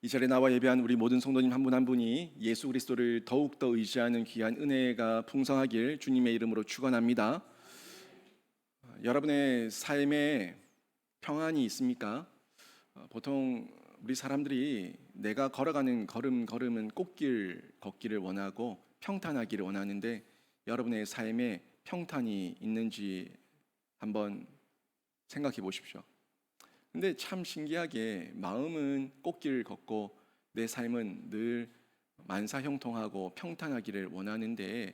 이 자리에 나와 예배한 우리 모든 성도님 한 분 한 분이 예수 그리스도를 더욱더 의지하는 귀한 은혜가 풍성하길 주님의 이름으로 축원합니다. 여러분의 삶에 평안이 있습니까? 보통 우리 사람들이 내가 걸어가는 걸음은 꽃길 걷기를 원하고 평탄하기를 원하는데 여러분의 삶에 평탄이 있는지 한번 생각해 보십시오. 근데 참 신기하게 마음은 꽃길 걷고 내 삶은 늘 만사형통하고 평탄하기를 원하는데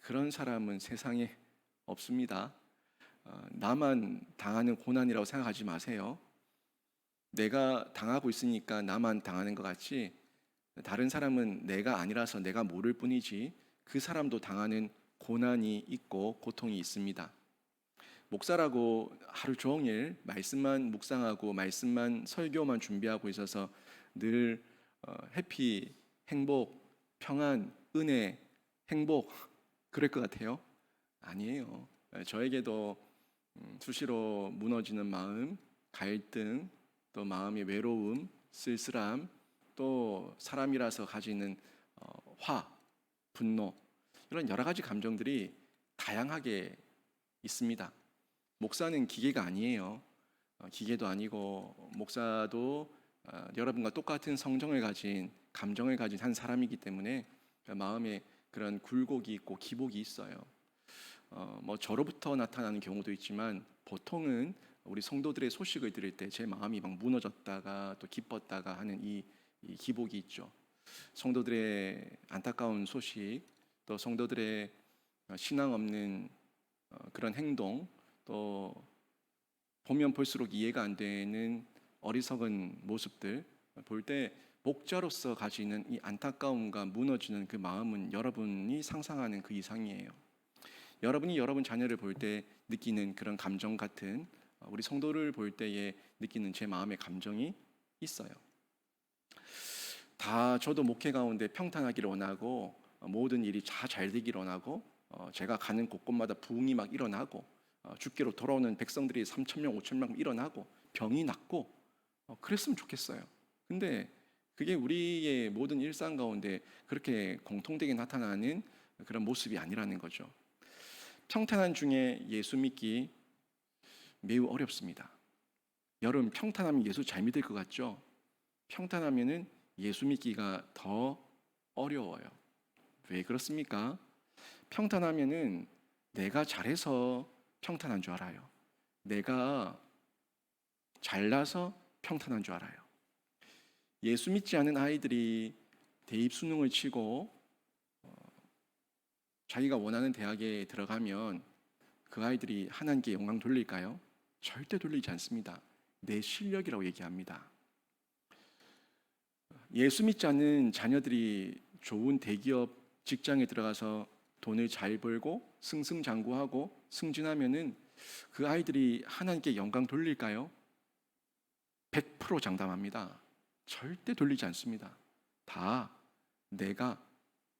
그런 사람은 세상에 없습니다. 나만 당하는 고난이라고 생각하지 마세요. 내가 당하고 있으니까 나만 당하는 것 같지 다른 사람은 내가 아니라서 내가 모를 뿐이지 그 사람도 당하는 고난이 있고 고통이 있습니다. 목사라고 하루 종일 말씀만 묵상하고 말씀만 설교만 준비하고 있어서 늘 해피, 행복, 평안, 은혜, 행복 그럴 것 같아요? 아니에요. 저에게도 수시로 무너지는 마음, 갈등, 또 마음의 외로움, 쓸쓸함, 또 사람이라서 가지는 화, 분노 이런 여러 가지 감정들이 다양하게 있습니다. 목사는 기계가 아니에요. 기계도 아니고 목사도 여러분과 똑같은 성정을 가진 감정을 가진 한 사람이기 때문에 마음에 그런 굴곡이 있고 기복이 있어요. 뭐 저로부터 나타나는 경우도 있지만 보통은 우리 성도들의 소식을 들을 때 제 마음이 막 무너졌다가 또 기뻤다가 하는 이 기복이 있죠. 성도들의 안타까운 소식, 또 성도들의 신앙 없는 그런 행동, 또 보면 볼수록 이해가 안 되는 어리석은 모습들 볼 때 목자로서 가지는 이 안타까움과 무너지는 그 마음은 여러분이 상상하는 그 이상이에요. 여러분이 여러분 자녀를 볼 때 느끼는 그런 감정 같은 우리 성도를 볼 때에 느끼는 제 마음의 감정이 있어요. 다 저도 목회 가운데 평탄하기를 원하고 모든 일이 다 잘 되기를 원하고 제가 가는 곳곳마다 부흥이 막 일어나고 주께로 돌아오는 백성들이 3천 명, 5천 명 일어나고 병이 낫고 그랬으면 좋겠어요. 근데 그게 우리의 모든 일상 가운데 그렇게 공통되게 나타나는 그런 모습이 아니라는 거죠. 평탄한 중에 예수 믿기 매우 어렵습니다. 여러분 평탄하면 예수 잘 믿을 것 같죠? 평탄하면은 예수 믿기가 더 어려워요. 왜 그렇습니까? 평탄하면은 내가 잘해서 평탄한 줄 알아요. 내가 잘나서 평탄한 줄 알아요. 예수 믿지 않은 아이들이 대입 수능을 치고 자기가 원하는 대학에 들어가면 그 아이들이 하나님께 영광 돌릴까요? 절대 돌리지 않습니다. 내 실력이라고 얘기합니다. 예수 믿지 않는 자녀들이 좋은 대기업 직장에 들어가서 돈을 잘 벌고 승승장구하고 승진하면은 그 아이들이 하나님께 영광 돌릴까요? 100% 장담합니다. 절대 돌리지 않습니다. 다 내가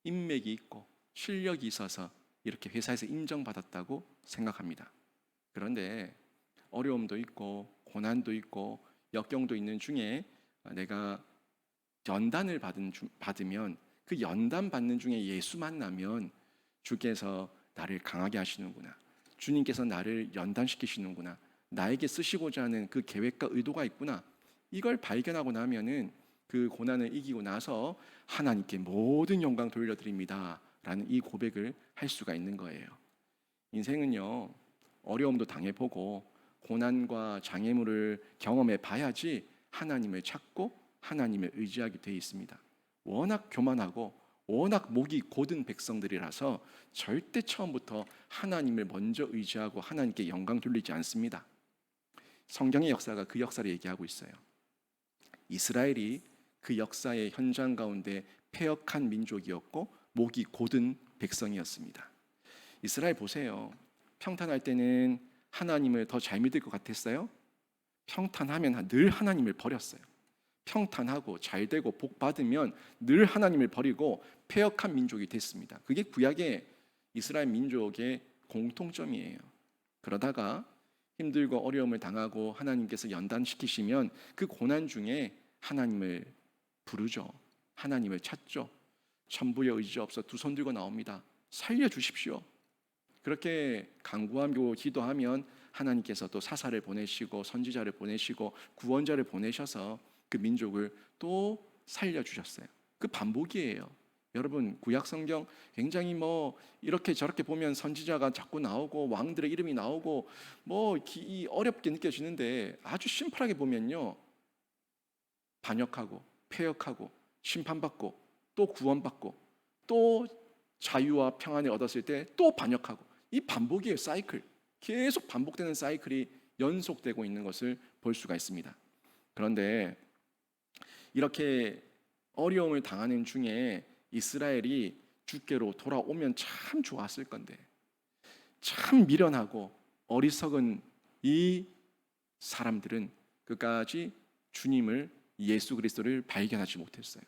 인맥이 있고 실력이 있어서 이렇게 회사에서 인정받았다고 생각합니다. 그런데 어려움도 있고 고난도 있고 역경도 있는 중에 내가 연단을 받으면 그 연단 받는 중에 예수 만나면 주께서 나를 강하게 하시는구나. 주님께서 나를 연단시키시는구나. 나에게 쓰시고자 하는 그 계획과 의도가 있구나. 이걸 발견하고 나면은 그 고난을 이기고 나서 하나님께 모든 영광 돌려드립니다. 라는 이 고백을 할 수가 있는 거예요. 인생은요, 어려움도 당해보고 고난과 장애물을 경험해 봐야지 하나님을 찾고 하나님을 의지하게 되어 있습니다. 워낙 교만하고 워낙 목이 곧은 백성들이라서 절대 처음부터 하나님을 먼저 의지하고 하나님께 영광 돌리지 않습니다. 성경의 역사가 그 역사를 얘기하고 있어요. 이스라엘이 그 역사의 현장 가운데 패역한 민족이었고 목이 곧은 백성이었습니다. 이스라엘 보세요. 평탄할 때는 하나님을 더 잘 믿을 것 같았어요? 평탄하면 늘 하나님을 버렸어요. 평탄하고 잘되고 복 받으면 늘 하나님을 버리고 패역한 민족이 됐습니다. 그게 구약의 이스라엘 민족의 공통점이에요. 그러다가 힘들고 어려움을 당하고 하나님께서 연단시키시면 그 고난 중에 하나님을 부르죠. 하나님을 찾죠. 천부의 의지 없어 두 손 들고 나옵니다. 살려주십시오. 그렇게 간구하고 기도하면 하나님께서 또 사사를 보내시고 선지자를 보내시고 구원자를 보내셔서 그 민족을 또 살려주셨어요. 그 반복이에요. 여러분, 구약 성경 굉장히 이렇게 저렇게 보면 선지자가 자꾸 나오고 왕들의 이름이 나오고 어렵게 느껴지는데, 아주 심플하게 보면요, 반역하고 패역하고 심판받고 또 구원받고 또 자유와 평안을 얻었을 때 또 반역하고, 이 반복이에요. 사이클. 계속 반복되는 사이클이 연속되고 있는 것을 볼 수가 있습니다. 그런데 이렇게 어려움을 당하는 중에 이스라엘이 주께로 돌아오면 참 좋았을 건데, 참 미련하고 어리석은 이 사람들은 끝까지 주님을, 예수 그리스도를 발견하지 못했어요.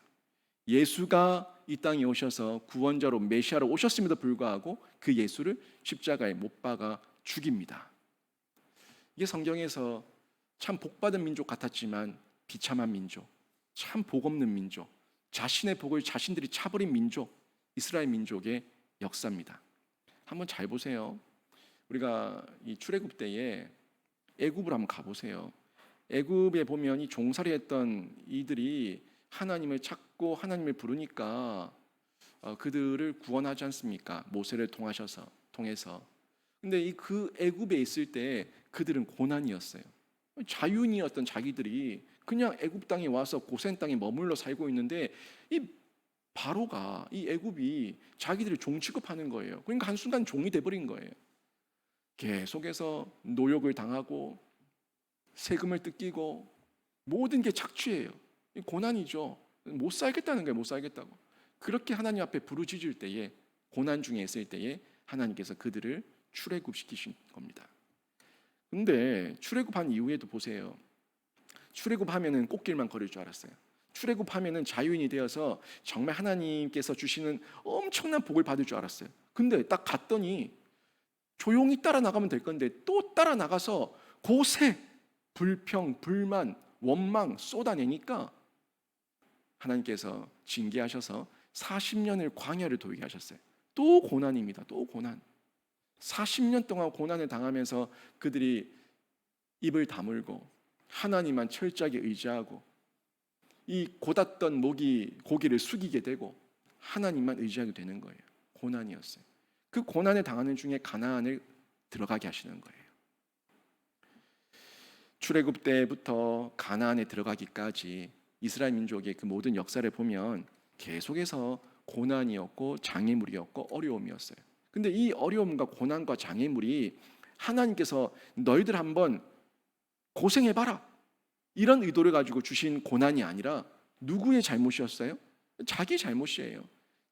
예수가 이 땅에 오셔서 구원자로 메시아로 오셨음에도 불구하고 그 예수를 십자가에 못 박아 죽입니다. 이게 성경에서 참 복받은 민족 같았지만 비참한 민족, 참 복 없는 민족, 자신의 복을 자신들이 차버린 민족, 이스라엘 민족의 역사입니다. 한번 잘 보세요. 우리가 이 출애굽 때에 애굽을 한번 가보세요. 애굽에 보면 이 종살이했던 이들이 하나님을 찾고 하나님을 부르니까 그들을 구원하지 않습니까? 모세를 통해서. 근데 그 애굽에 있을 때 그들은 고난이었어요. 자유인이었던 자기들이 그냥 애굽 땅에 와서 고센 땅에 머물러 살고 있는데, 이 바로가, 이 애굽이 자기들을 종 취급하는 거예요. 그러니까 한순간 종이 돼버린 거예요. 계속해서 노역을 당하고 세금을 뜯기고 모든 게 착취예요. 고난이죠. 못 살겠다는 거예요. 못 살겠다고. 그렇게 하나님 앞에 부르짖을 때에, 고난 중에 있을 때에 하나님께서 그들을 출애굽시키신 겁니다. 근데 출애굽한 이후에도 보세요. 출애굽하면은 꽃길만 걸을 줄 알았어요. 출애굽하면은 자유인이 되어서 정말 하나님께서 주시는 엄청난 복을 받을 줄 알았어요. 근데 딱 갔더니 조용히 따라 나가면 될 건데 또 따라 나가서 고세, 불평, 불만, 원망 쏟아내니까 하나님께서 징계하셔서 40년을 광야를 돌게 하셨어요. 또 고난입니다. 또 고난. 40년 동안 고난을 당하면서 그들이 입을 다물고 하나님만 철저하게 의지하고 이 곧았던 고기를 숙이게 되고 하나님만 의지하게 되는 거예요. 고난이었어요. 그 고난을 당하는 중에 가나안을 들어가게 하시는 거예요. 출애굽 때부터 가나안에 들어가기까지 이스라엘 민족의 그 모든 역사를 보면 계속해서 고난이었고 장애물이었고 어려움이었어요. 근데 이 어려움과 고난과 장애물이 하나님께서 너희들 한번 고생해봐라, 이런 의도를 가지고 주신 고난이 아니라 누구의 잘못이었어요? 자기 잘못이에요.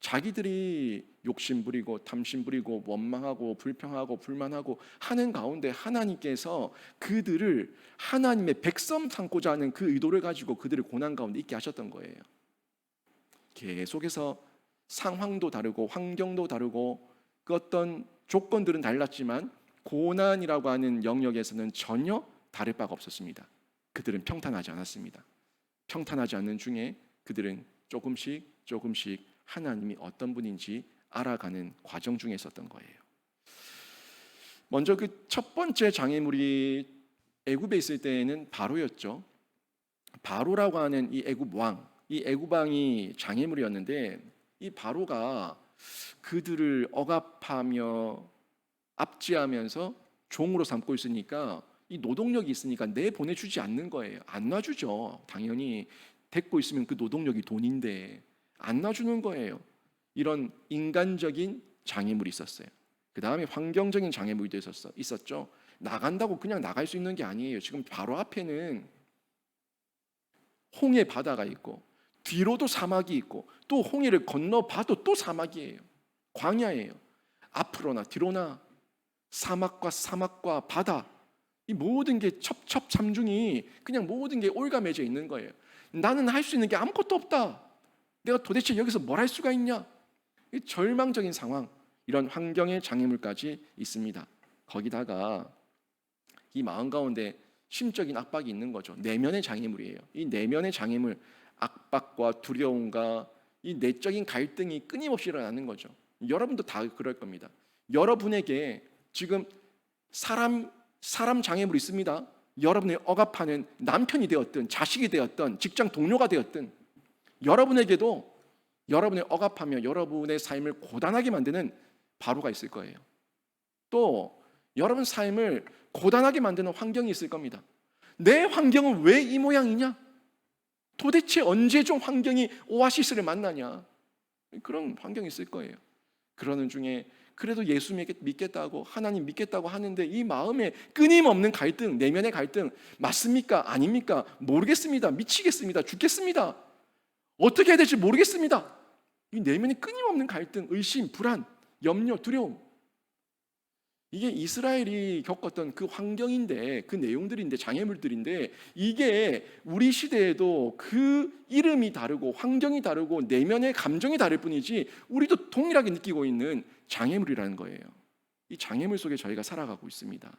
자기들이 욕심 부리고 탐심 부리고 원망하고 불평하고 불만하고 하는 가운데 하나님께서 그들을 하나님의 백성 삼고자 하는 그 의도를 가지고 그들을 고난 가운데 있게 하셨던 거예요. 계속해서 상황도 다르고 환경도 다르고 그 어떤 조건들은 달랐지만 고난이라고 하는 영역에서는 전혀 다를 바가 없었습니다. 그들은 평탄하지 않았습니다. 평탄하지 않는 중에 그들은 조금씩 하나님이 어떤 분인지 알아가는 과정 중에 있었던 거예요. 먼저 그 첫 번째 장애물이 애굽에 있을 때에는 바로였죠. 바로라고 하는 이 애굽 왕, 이 애굽 왕이 장애물이었는데, 이 바로가 그들을 억압하며 압제하면서 종으로 삼고 있으니까, 이 노동력이 있으니까 내보내주지 않는 거예요. 안 놔주죠. 당연히 데리고 있으면 그 노동력이 돈인데 안 놔주는 거예요. 이런 인간적인 장애물이 있었어요. 그 다음에 환경적인 장애물도 있었죠. 나간다고 그냥 나갈 수 있는 게 아니에요. 지금 바로 앞에는 홍해 바다가 있고 뒤로도 사막이 있고 또 홍해를 건너봐도 또 사막이에요. 광야예요. 앞으로나 뒤로나 사막과 바다, 이 모든 게 첩첩삼중이 그냥 모든 게 올가매져 있는 거예요. 나는 할 수 있는 게 아무것도 없다. 내가 도대체 여기서 뭘 할 수가 있냐? 이 절망적인 상황, 이런 환경의 장애물까지 있습니다. 거기다가 이 마음 가운데 심적인 압박이 있는 거죠. 내면의 장애물이에요. 이 내면의 장애물, 압박과 두려움과 이 내적인 갈등이 끊임없이 일어나는 거죠. 여러분도 다 그럴 겁니다. 여러분에게 지금 사람 장애물이 있습니다. 여러분을 억압하는 남편이 되었든 자식이 되었든 직장 동료가 되었든 여러분에게도 여러분을 억압하며 여러분의 삶을 고단하게 만드는 바로가 있을 거예요. 또 여러분 삶을 고단하게 만드는 환경이 있을 겁니다. 내 환경은 왜 이 모양이냐? 도대체 언제 좀 환경이 오아시스를 만나냐? 그런 환경이 있을 거예요. 그러는 중에 그래도 예수 믿겠다고 하나님 믿겠다고 하는데 이 마음에 끊임없는 갈등, 내면의 갈등 맞습니까? 아닙니까? 모르겠습니다. 미치겠습니다. 죽겠습니다. 어떻게 해야 될지 모르겠습니다. 이 내면의 끊임없는 갈등, 의심, 불안, 염려, 두려움 이게 이스라엘이 겪었던 그 환경인데 그 내용들인데 장애물들인데 이게 우리 시대에도 그 이름이 다르고 환경이 다르고 내면의 감정이 다를 뿐이지 우리도 동일하게 느끼고 있는 장애물이라는 거예요. 이 장애물 속에 저희가 살아가고 있습니다.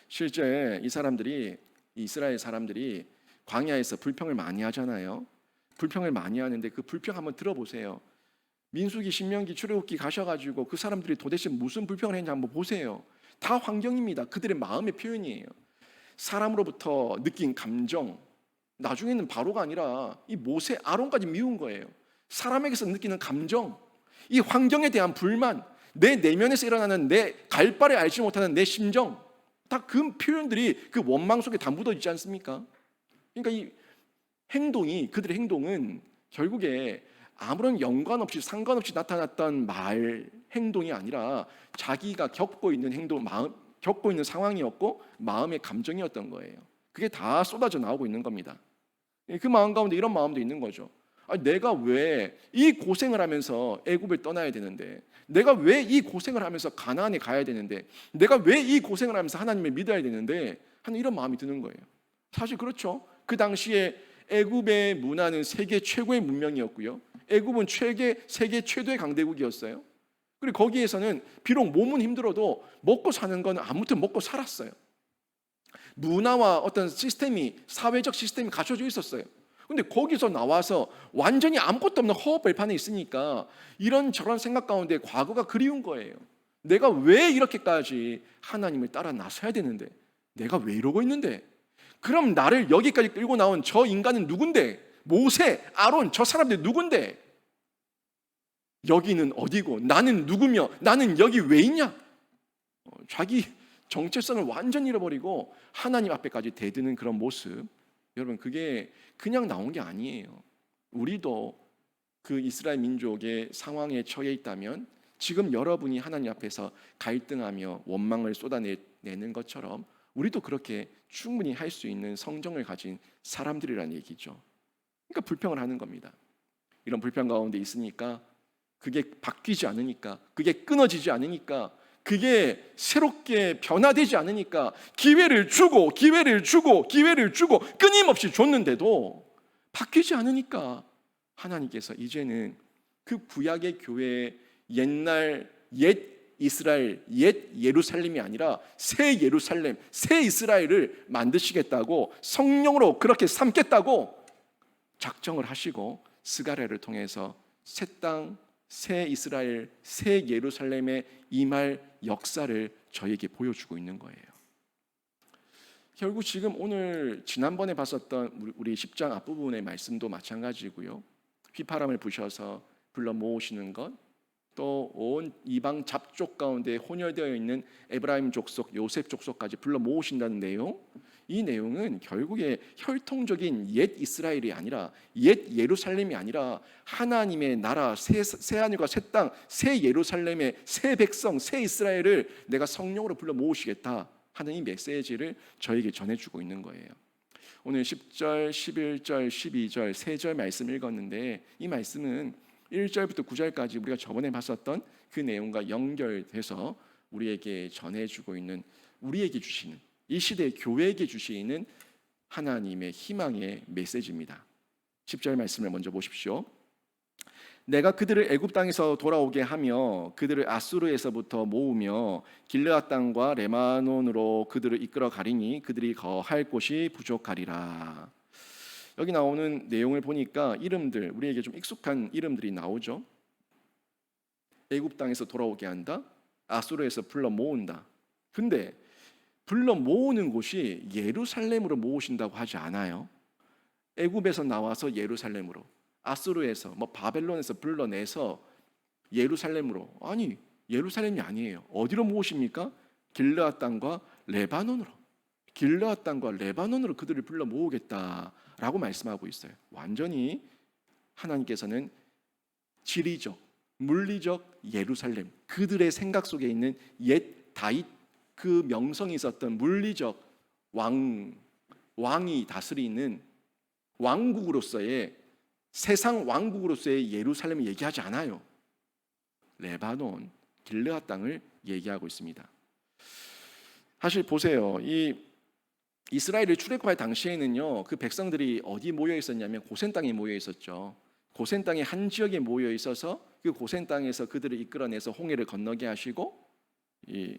실제 이 이스라엘 사람들이 광야에서 불평을 많이 하잖아요. 불평을 많이 하는데 그 불평 한번 들어보세요. 민수기, 신명기, 출애굽기 가셔가지고 그 사람들이 도대체 무슨 불평을 했는지 한번 보세요. 다 환경입니다. 그들의 마음의 표현이에요. 사람으로부터 느낀 감정, 나중에는 바로가 아니라 이 모세, 아론까지 미운 거예요. 사람에게서 느끼는 감정, 이 환경에 대한 불만, 내 내면에서 일어나는 내 갈 바를 알지 못하는 내 심정, 다 그 표현들이 그 원망 속에 다 묻어 있지 않습니까? 그러니까 이 그들의 행동은 결국에 아무런 연관 없이 상관없이 나타났던 말, 행동이 아니라 자기가 겪고 있는 겪고 있는 상황이었고 마음의 감정이었던 거예요. 그게 다 쏟아져 나오고 있는 겁니다. 그 마음 가운데 이런 마음도 있는 거죠. 내가 왜 이 고생을 하면서 애굽을 떠나야 되는데, 내가 왜 이 고생을 하면서 가나안에 가야 되는데, 내가 왜 이 고생을 하면서 하나님을 믿어야 되는데 하는 이런 마음이 드는 거예요. 사실 그렇죠. 그 당시에 애굽의 문화는 세계 최고의 문명이었고요. 애굽은 세계 최대의 강대국이었어요. 그리고 거기에서는 비록 몸은 힘들어도 먹고 사는 건 아무튼 먹고 살았어요. 문화와 어떤 사회적 시스템이 갖춰져 있었어요. 근데 거기서 나와서 완전히 아무것도 없는 허허벌판에 있으니까 이런저런 생각 가운데 과거가 그리운 거예요. 내가 왜 이렇게까지 하나님을 따라 나서야 되는데, 내가 왜 이러고 있는데, 그럼 나를 여기까지 끌고 나온 저 인간은 누군데, 모세, 아론, 저 사람들 누군데, 여기는 어디고 나는 누구며 나는 여기 왜 있냐? 자기 정체성을 완전히 잃어버리고 하나님 앞에까지 대드는 그런 모습, 여러분 그게 그냥 나온 게 아니에요. 우리도 그 이스라엘 민족의 상황에 처해 있다면 지금 여러분이 하나님 앞에서 갈등하며 원망을 쏟아내는 것처럼 우리도 그렇게 충분히 할 수 있는 성정을 가진 사람들이라는 얘기죠. 그러니까 불평을 하는 겁니다. 이런 불평 가운데 있으니까 그게 바뀌지 않으니까, 그게 끊어지지 않으니까, 그게 새롭게 변화되지 않으니까 기회를 주고 끊임없이 줬는데도 바뀌지 않으니까 하나님께서 이제는 그 구약의 교회의 옛날 옛 이스라엘, 옛 예루살렘이 아니라 새 예루살렘, 새 이스라엘을 만드시겠다고, 성령으로 그렇게 삼겠다고 작정을 하시고 스가랴를 통해서 새 땅, 새 이스라엘, 새 예루살렘에 임할 역사를 저에게 보여주고 있는 거예요. 결국 지금 오늘 지난번에 봤었던 우리 10장 앞부분의 말씀도 마찬가지고요. 휘파람을 부셔서 불러 모으시는 것, 또 온 이방 잡족 가운데 혼혈되어 있는 에브라임 족속, 요셉 족속까지 불러 모으신다는 내용, 이 내용은 결국에 혈통적인 옛 이스라엘이 아니라, 옛 예루살렘이 아니라 하나님의 나라, 새 하늘과 새 땅, 새 예루살렘의 새 백성, 새 이스라엘을 내가 성령으로 불러 모으시겠다 하는 이 메시지를 저에게 전해주고 있는 거예요. 오늘 10절, 11절, 12절 세 절 말씀 읽었는데, 이 말씀은 1절부터 9절까지 우리가 저번에 봤었던 그 내용과 연결돼서 우리에게 전해주고 있는, 우리에게 주시는, 이 시대의 교회에게 주시는 하나님의 희망의 메시지입니다. 10절 말씀을 먼저 보십시오. 내가 그들을 애굽 땅에서 돌아오게 하며 그들을 아수르에서부터 모으며 길르앗 땅과 레바논으로 그들을 이끌어 가리니 그들이 거할 곳이 부족하리라. 여기 나오는 내용을 보니까 이름들, 우리에게 좀 익숙한 이름들이 나오죠. 애굽 땅에서 돌아오게 한다. 아수르에서 불러 모은다. 근데 불러 모으는 곳이 예루살렘으로 모으신다고 하지 않아요. 애굽에서 나와서 예루살렘으로, 아수르에서 바벨론에서 불러내서 예루살렘으로. 아니, 예루살렘이 아니에요. 어디로 모으십니까? 길르앗 땅과 레바논으로. 길르앗 땅과 레바논으로 그들을 불러 모으겠다라고 말씀하고 있어요. 완전히 하나님께서는 지리적, 물리적 예루살렘, 그들의 생각 속에 있는 옛 다윗 그 명성이 있었던 물리적 왕이 다스리는 왕국으로서의, 세상 왕국으로서의 예루살렘을 얘기하지 않아요. 레바논, 길르앗 땅을 얘기하고 있습니다. 사실 보세요. 이 이스라엘을 출애굽할 당시에는요, 그 백성들이 어디 모여 있었냐면 고센 땅에 모여 있었죠. 고센 땅의 한 지역에 모여 있어서 그 고센 땅에서 그들을 이끌어내서 홍해를 건너게 하시고 이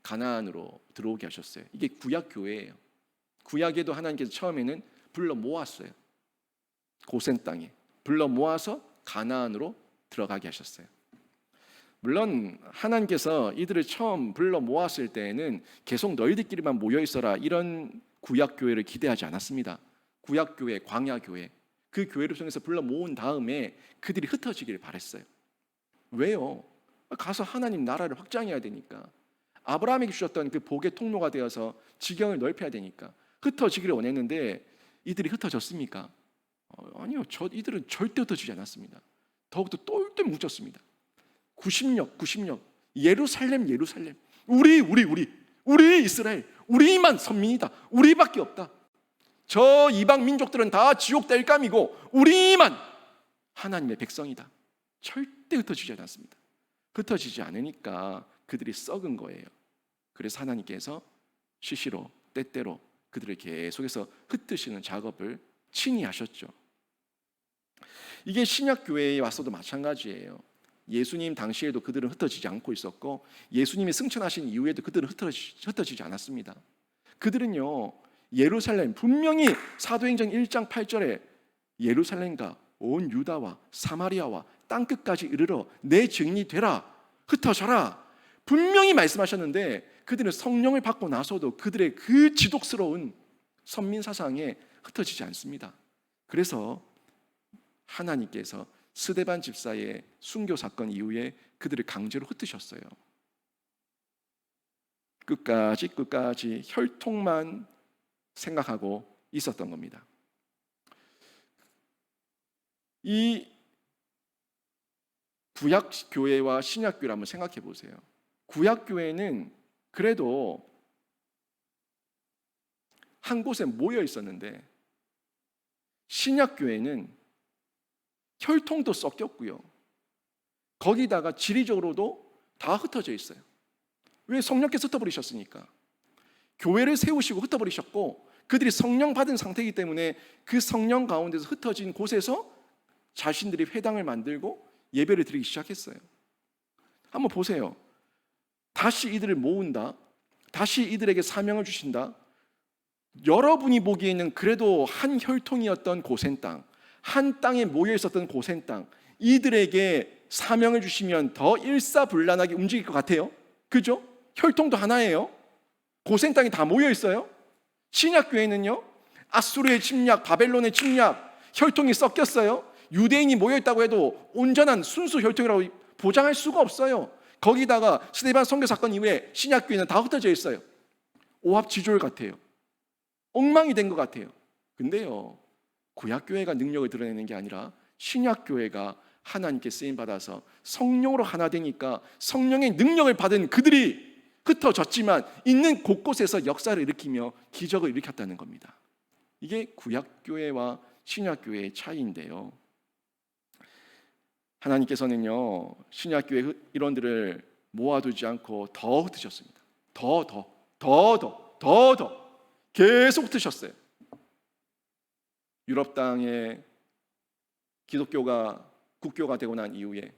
가나안으로 들어오게 하셨어요. 이게 구약 교회예요. 구약에도 하나님께서 처음에는 불러 모았어요. 고센 땅에 불러 모아서 가나안으로 들어가게 하셨어요. 물론 하나님께서 이들을 처음 불러 모았을 때에는 계속 너희들끼리만 모여 있어라 이런 구약 교회를 기대하지 않았습니다. 구약 교회, 광야 교회, 그 교회를 통해서 불러 모은 다음에 그들이 흩어지기를 바랬어요. 왜요? 가서 하나님 나라를 확장해야 되니까. 아브라함에게 주셨던 그 복의 통로가 되어서 지경을 넓혀야 되니까 흩어지기를 원했는데 이들이 흩어졌습니까? 아니요. 이들은 절대 흩어지지 않았습니다. 더욱더 똘똘 뭉쳤습니다. 90역 예루살렘 우리 이스라엘, 우리만 선민이다. 우리밖에 없다. 저 이방 민족들은 다 지옥 땔감이고 우리만 하나님의 백성이다. 절대 흩어지지 않았습니다. 흩어지지 않으니까 그들이 썩은 거예요. 그래서 하나님께서 시시로 때때로 그들을 계속해서 흩으시는 작업을 친히 하셨죠. 이게 신약 교회에 와서도 마찬가지예요. 예수님 당시에도 그들은 흩어지지 않고 있었고 예수님이 승천하신 이후에도 그들은 흩어지지 않았습니다. 그들은요, 예루살렘, 분명히 사도행전 1장 8절에 예루살렘과 온 유다와 사마리아와 땅끝까지 이르러 내 증인이 되라, 흩어져라 분명히 말씀하셨는데 그들은 성령을 받고 나서도 그들의 그 지독스러운 선민사상에 흩어지지 않습니다. 그래서 하나님께서 스데반 집사의 순교 사건 이후에 그들을 강제로 흩으셨어요. 끝까지 혈통만 생각하고 있었던 겁니다. 이 구약 교회와 신약 교회를 한번 생각해 보세요. 구약 교회는 그래도 한 곳에 모여 있었는데 신약 교회는 혈통도 섞였고요. 거기다가 지리적으로도 다 흩어져 있어요. 왜? 성령께서 흩어버리셨으니까. 교회를 세우시고 흩어버리셨고 그들이 성령 받은 상태이기 때문에 그 성령 가운데서 흩어진 곳에서 자신들이 회당을 만들고 예배를 드리기 시작했어요. 한번 보세요. 다시 이들을 모은다. 다시 이들에게 사명을 주신다. 여러분이 보기에는 그래도 한 혈통이었던 고센 땅, 한 땅에 모여 있었던 고센 땅, 이들에게 사명을 주시면 더 일사불란하게 움직일 것 같아요. 그죠? 혈통도 하나예요. 고센 땅이 다 모여 있어요. 신약 교회는요, 아수르의 침략, 바벨론의 침략, 혈통이 섞였어요. 유대인이 모여 있다고 해도 온전한 순수 혈통이라고 보장할 수가 없어요. 거기다가 스데반 선교 사건 이후에 신약 교회는 다 흩어져 있어요. 오합지졸 같아요. 엉망이 된 것 같아요. 근데요, 구약 교회가 능력을 드러내는 게 아니라 신약 교회가 하나님께 쓰임 받아서 성령으로 하나 되니까 성령의 능력을 받은 그들이 흩어졌지만 있는 곳곳에서 역사를 일으키며 기적을 일으켰다는 겁니다. 이게 구약 교회와 신약 교회의 차이인데요. 하나님께서는요, 신약 교회 일원들을 모아두지 않고 더 흩으셨습니다. 더 계속 흩으셨어요. 유럽 땅에 기독교가 국교가 되고 난 이후에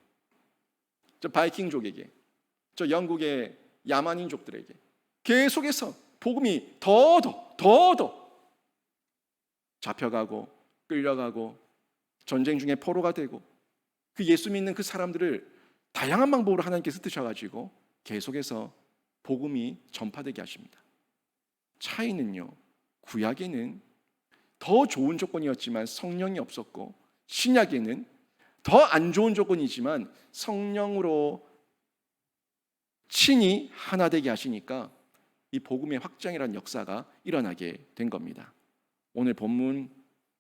저 바이킹족에게, 저 영국의 야만인족들에게 계속해서 복음이 더 잡혀가고 끌려가고 전쟁 중에 포로가 되고 그 예수 믿는 그 사람들을 다양한 방법으로 하나님께서 쓰셔가지고 계속해서 복음이 전파되게 하십니다. 차이는요, 구약에는 더 좋은 조건이었지만 성령이 없었고, 신약에는 더 안 좋은 조건이지만 성령으로 친히 하나 되게 하시니까 이 복음의 확장이라는 역사가 일어나게 된 겁니다. 오늘 본문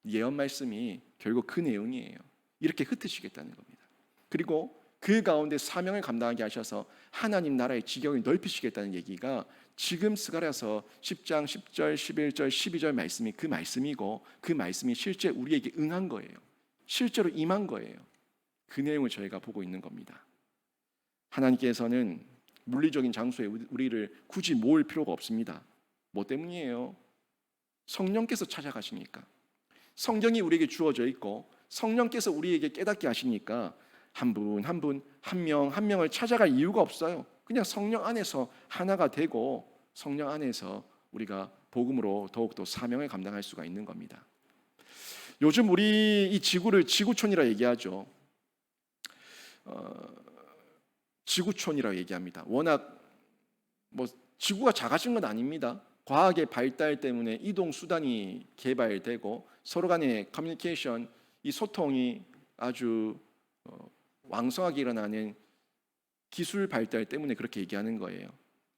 예언 말씀이 결국 그 내용이에요. 이렇게 흩으시겠다는 겁니다. 그리고 그 가운데 사명을 감당하게 하셔서 하나님 나라의 지경을 넓히시겠다는 얘기가 지금 스가랴서 10장 10절, 11절, 12절 말씀이 그 말씀이고 그 말씀이 실제 우리에게 응한 거예요. 실제로 임한 거예요. 그 내용을 저희가 보고 있는 겁니다. 하나님께서는 물리적인 장소에 우리를 굳이 모을 필요가 없습니다. 뭐 때문이에요? 성령께서 찾아가시니까. 성경이 우리에게 주어져 있고 성령께서 우리에게 깨닫게 하시니까 한 분 한 분, 한 명 한 명을 찾아갈 이유가 없어요. 그냥 성령 안에서 하나가 되고 성령 안에서 우리가 복음으로 더욱더 사명을 감당할 수가 있는 겁니다. 요즘 우리 이 지구를 지구촌이라 얘기하죠. 지구촌이라고 얘기합니다. 워낙 뭐 지구가 작아진 건 아닙니다. 과학의 발달 때문에 이동 수단이 개발되고 서로 간의 커뮤니케이션, 이 소통이 아주 왕성하게 일어나는 기술 발달 때문에 그렇게 얘기하는 거예요.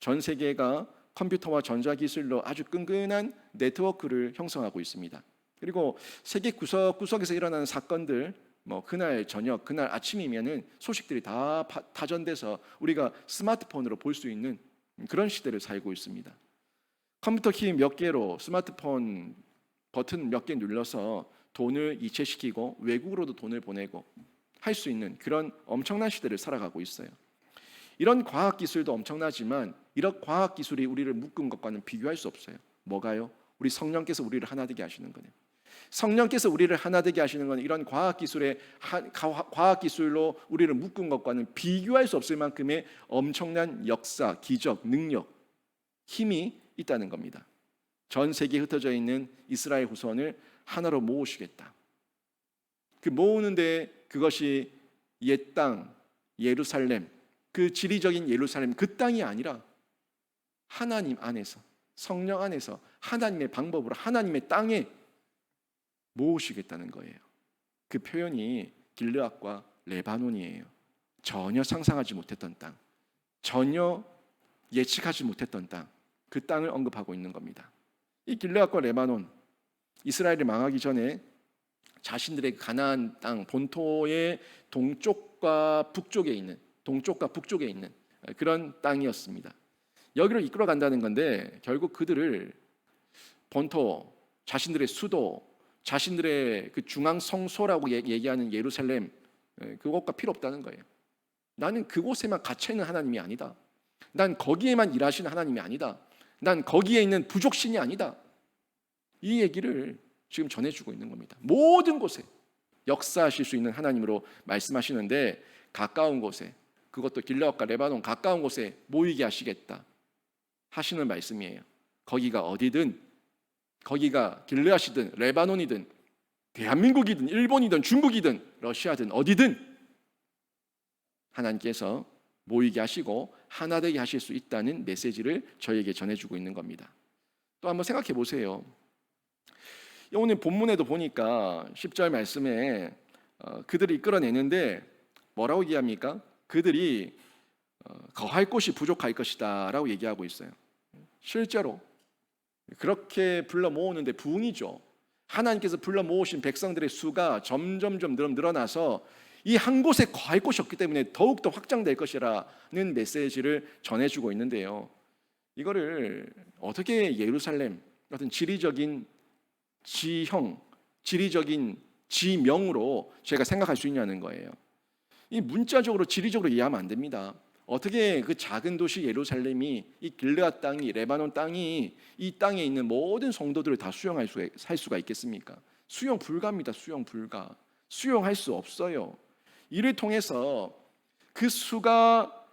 전 세계가 컴퓨터와 전자기술로 아주 끈끈한 네트워크를 형성하고 있습니다. 그리고 세계 구석구석에서 일어나는 사건들, 뭐 그날 저녁, 그날 아침이면은 소식들이 다 파전돼서 우리가 스마트폰으로 볼 수 있는 그런 시대를 살고 있습니다. 컴퓨터 키 몇 개로 스마트폰 버튼 몇 개 눌러서 돈을 이체시키고 외국으로도 돈을 보내고 할 수 있는 그런 엄청난 시대를 살아가고 있어요. 이런 과학기술도 엄청나지만 이런 과학기술이 우리를 묶은 것과는 비교할 수 없어요. 뭐가요? 우리 성령께서 우리를 하나 되게 하시는 거예요. 성령께서 우리를 하나 되게 하시는 건 이런 과학기술로 우리를 묶은 것과는 비교할 수 없을 만큼의 엄청난 역사, 기적, 능력, 힘이 있다는 겁니다. 전 세계에 흩어져 있는 이스라엘 후손을 하나로 모으시겠다. 그 모으는데 그것이 옛 땅, 예루살렘, 그 지리적인 예루살렘 그 땅이 아니라 하나님 안에서, 성령 안에서 하나님의 방법으로 하나님의 땅에 모으시겠다는 거예요. 그 표현이 길르앗과 레바논이에요. 전혀 상상하지 못했던 땅, 전혀 예측하지 못했던 땅, 그 땅을 언급하고 있는 겁니다. 이 길르앗과 레바논, 이스라엘이 망하기 전에 자신들의 가나안 땅 본토의 동쪽과 북쪽에 있는 그런 땅이었습니다. 여기를 이끌어 간다는 건데 결국 그들을 본토, 자신들의 수도, 자신들의 그 중앙 성소라고 얘기하는 예루살렘, 그것과 필요 없다는 거예요. 나는 그곳에만 갇혀 있는 하나님이 아니다. 난 거기에만 일하시는 하나님이 아니다. 난 거기에 있는 부족신이 아니다. 이 얘기를 지금 전해주고 있는 겁니다. 모든 곳에 역사하실 수 있는 하나님으로 말씀하시는데 가까운 곳에, 그것도 길르앗과 레바논 가까운 곳에 모이게 하시겠다 하시는 말씀이에요. 거기가 어디든, 거기가 길르앗이든 레바논이든 대한민국이든 일본이든 중국이든 러시아든 어디든 하나님께서 모이게 하시고 하나 되게 하실 수 있다는 메시지를 저희에게 전해주고 있는 겁니다. 또 한번 생각해 보세요. 오늘 본문에도 보니까 10절 말씀에 그들이 이끌어내는데 뭐라고 얘기합니까? 그들이 거할 곳이 부족할 것이다 라고 얘기하고 있어요. 실제로 그렇게 불러 모으는데 부흥이죠. 하나님께서 불러 모으신 백성들의 수가 점점 늘어나서 이 한 곳에 거할 곳이 없기 때문에 더욱더 확장될 것이라는 메시지를 전해주고 있는데요. 이거를 어떻게 예루살렘 같은 지리적인 지형, 지리적인 지명으로 제가 생각할 수 있냐는 거예요. 이 문자적으로 지리적으로 이해하면 안 됩니다. 어떻게 그 작은 도시 예루살렘이, 이 길르앗 땅이, 레바논 땅이 이 땅에 있는 모든 성도들을 다 수용할 수가 있겠습니까? 수용 불가입니다. 수용 불가. 수용할 수 없어요. 이를 통해서 그 수가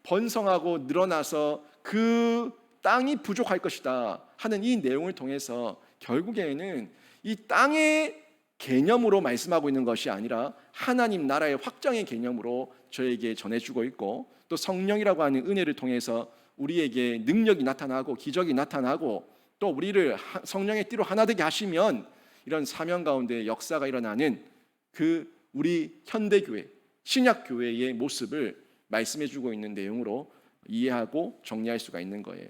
번성하고 늘어나서 그 땅이 부족할 것이다 하는 이 내용을 통해서 결국에는 이 땅의 개념으로 말씀하고 있는 것이 아니라 하나님 나라의 확장의 개념으로 저에게 전해주고 있고, 또 성령이라고 하는 은혜를 통해서 우리에게 능력이 나타나고 기적이 나타나고, 또 우리를 성령의 띠로 하나 되게 하시면 이런 사명 가운데 역사가 일어나는 그 우리 현대교회, 신약교회의 모습을 말씀해주고 있는 내용으로 이해하고 정리할 수가 있는 거예요.